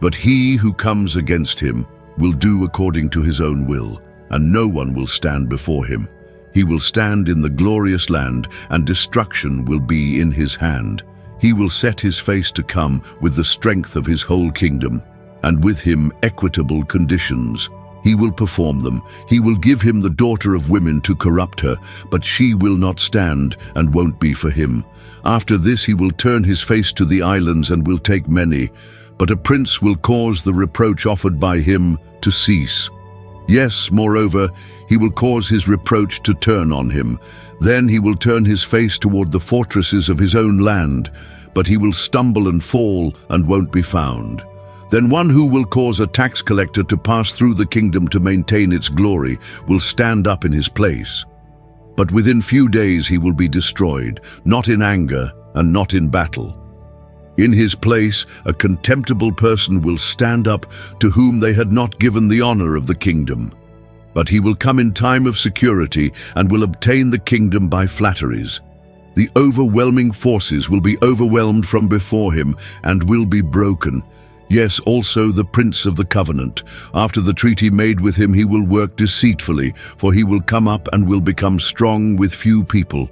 [SPEAKER 1] But he who comes against him will do according to his own will, and no one will stand before him. He will stand in the glorious land, and destruction will be in his hand. He will set his face to come with the strength of his whole kingdom, and with him equitable conditions. He will perform them. He will give him the daughter of women to corrupt her, but she will not stand and won't be for him. After this he will turn his face to the islands and will take many, but a prince will cause the reproach offered by him to cease. Yes, moreover, he will cause his reproach to turn on him. Then he will turn his face toward the fortresses of his own land, but he will stumble and fall and won't be found. Then one who will cause a tax collector to pass through the kingdom to maintain its glory will stand up in his place. But within few days he will be destroyed, not in anger and not in battle. In his place, a contemptible person will stand up to whom they had not given the honor of the kingdom. But he will come in time of security and will obtain the kingdom by flatteries. The overwhelming forces will be overwhelmed from before him and will be broken. Yes, also the prince of the covenant. After the treaty made with him, he will work deceitfully, for he will come up and will become strong with few people.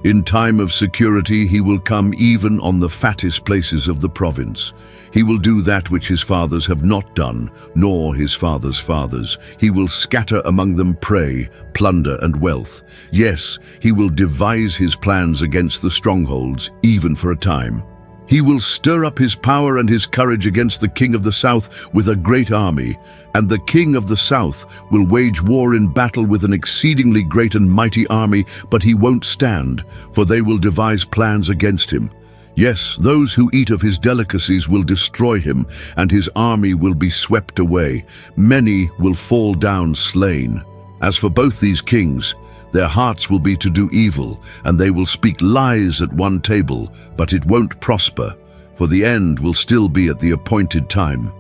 [SPEAKER 1] In time of security, he will come even on the fattest places of the province. He will do that which his fathers have not done, nor his fathers' fathers. He will scatter among them prey, plunder, and wealth. Yes, he will devise his plans against the strongholds, even for a time. He will stir up his power and his courage against the king of the south with a great army, and the king of the south will wage war in battle with an exceedingly great and mighty army, but he won't stand, for they will devise plans against him. Yes, those who eat of his delicacies will destroy him, and his army will be swept away. Many will fall down slain. As for both these kings, their hearts will be to do evil, and they will speak lies at one table, but it won't prosper, for the end will still be at the appointed time.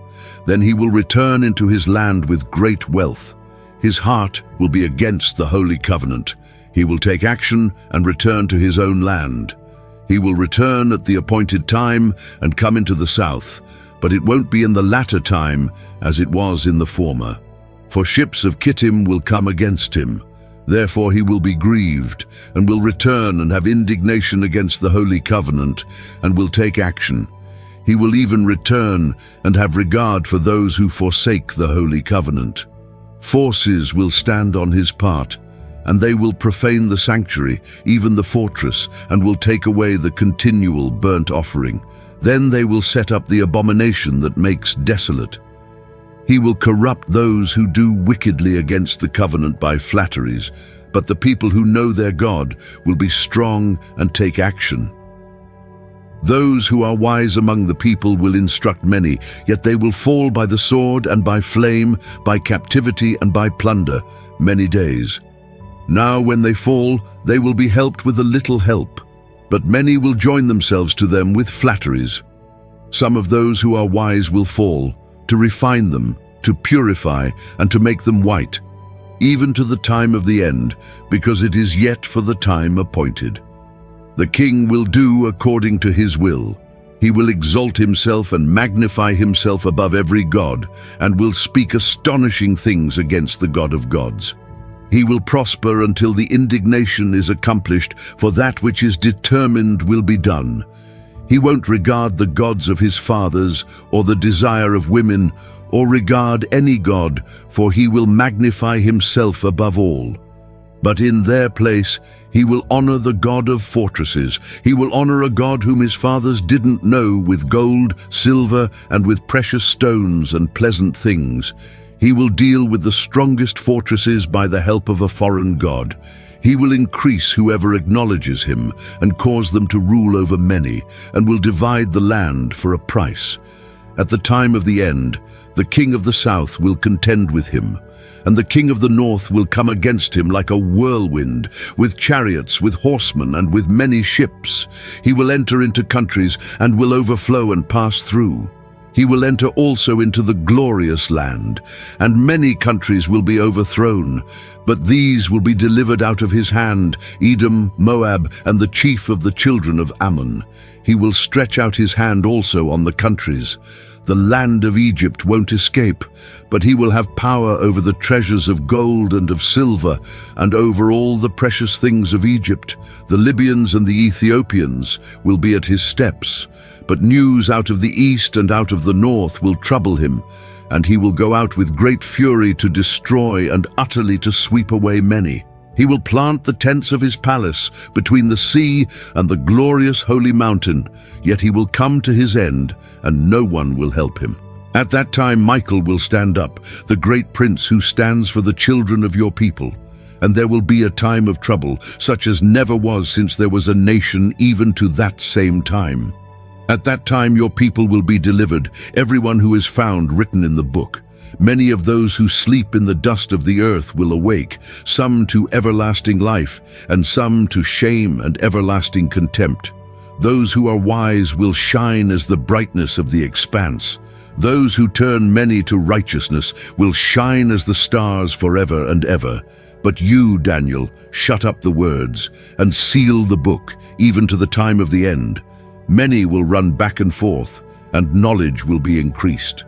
[SPEAKER 1] Then he will return into his land with great wealth. His heart will be against the holy covenant. He will take action and return to his own land. He will return at the appointed time and come into the south, but it won't be in the latter time as it was in the former. For ships of Kittim will come against him. Therefore he will be grieved, and will return and have indignation against the holy covenant, and will take action. He will even return and have regard for those who forsake the holy covenant. Forces will stand on his part, and they will profane the sanctuary, even the fortress, and will take away the continual burnt offering. Then they will set up the abomination that makes desolate. He will corrupt those who do wickedly against the covenant by flatteries, but the people who know their God will be strong and take action. Those who are wise among the people will instruct many, yet they will fall by the sword and by flame, by captivity and by plunder, many days. Now when they fall, they will be helped with a little help, but many will join themselves to them with flatteries. Some of those who are wise will fall, to refine them, to purify, and to make them white, even to the time of the end, because it is yet for the time appointed. The king will do according to his will. He will exalt himself and magnify himself above every god, and will speak astonishing things against the God of gods. He will prosper until the indignation is accomplished, for that which is determined will be done. He won't regard the gods of his fathers, or the desire of women, or regard any god, for he will magnify himself above all. But in their place, he will honor the God of fortresses. He will honor a God whom his fathers didn't know, with gold, silver, and with precious stones and pleasant things. He will deal with the strongest fortresses by the help of a foreign god. He will increase whoever acknowledges him and cause them to rule over many, and will divide the land for a price. At the time of the end, the king of the south will contend with him, and the king of the north will come against him like a whirlwind, with chariots, with horsemen, and with many ships. He will enter into countries and will overflow and pass through. He will enter also into the glorious land, and many countries will be overthrown, but these will be delivered out of his hand, Edom, Moab, and the chief of the children of Ammon. He will stretch out his hand also on the countries. The land of Egypt won't escape, but he will have power over the treasures of gold and of silver, and over all the precious things of Egypt. The Libyans and the Ethiopians will be at his steps. But news out of the east and out of the north will trouble him, and he will go out with great fury to destroy and utterly to sweep away many. He will plant the tents of his palace between the sea and the glorious holy mountain, yet he will come to his end, and no one will help him. At that time Michael will stand up, the great prince who stands for the children of your people. And there will be a time of trouble, such as never was since there was a nation, even to that same time. At that time your people will be delivered, everyone who is found written in the book. Many of those who sleep in the dust of the earth will awake, some to everlasting life, and some to shame and everlasting contempt. Those who are wise will shine as the brightness of the expanse. Those who turn many to righteousness will shine as the stars forever and ever. But you, Daniel, shut up the words and seal the book, even to the time of the end. Many will run back and forth, and knowledge will be increased.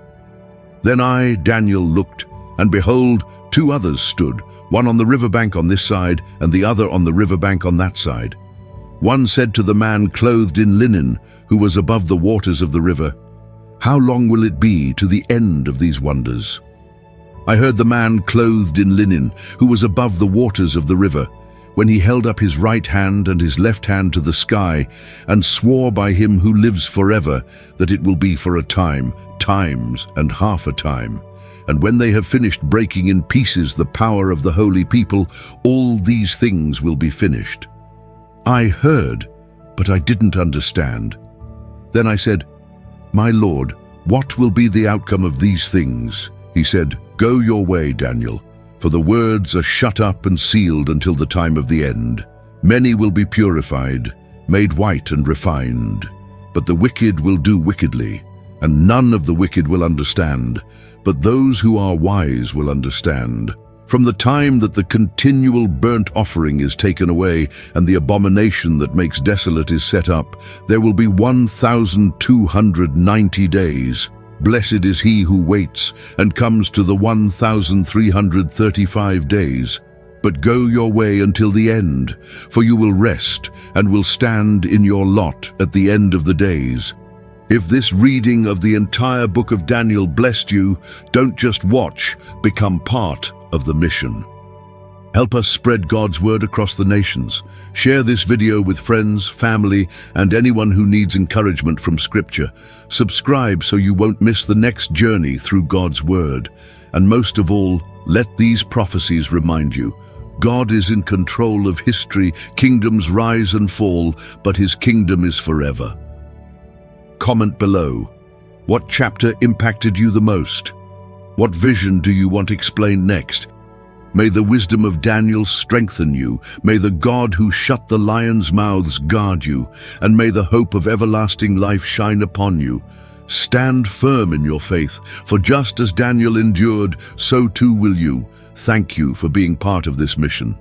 [SPEAKER 1] Then I, Daniel, looked, and behold, two others stood, one on the riverbank on this side, and the other on the riverbank on that side. One said to the man clothed in linen, who was above the waters of the river, "How long will it be to the end of these wonders?" I heard the man clothed in linen, who was above the waters of the river, when he held up his right hand and his left hand to the sky, and swore by him who lives forever, that it will be for a time, times, and half a time. And when they have finished breaking in pieces the power of the holy people, all these things will be finished. I heard, but I didn't understand. Then I said, "My Lord, what will be the outcome of these things?" He said, "Go your way, Daniel, for the words are shut up and sealed until the time of the end. Many will be purified, made white and refined, but the wicked will do wickedly, and none of the wicked will understand, but those who are wise will understand. From the time that the continual burnt offering is taken away and the abomination that makes desolate is set up, there will be 1,290 days. Blessed is he who waits and comes to the 1,335 days. But go your way until the end, for you will rest and will stand in your lot at the end of the days." If this reading of the entire book of Daniel blessed you, don't just watch, become part of the mission. Help us spread God's word across the nations. Share this video with friends, family, and anyone who needs encouragement from Scripture. Subscribe so you won't miss the next journey through God's word. And most of all, let these prophecies remind you, God is in control of history, kingdoms rise and fall, but his kingdom is forever. Comment below. What chapter impacted you the most? What vision do you want explained next? May the wisdom of Daniel strengthen you. May the God who shut the lions' mouths guard you. And may the hope of everlasting life shine upon you. Stand firm in your faith, for just as Daniel endured, so too will you. Thank you for being part of this mission.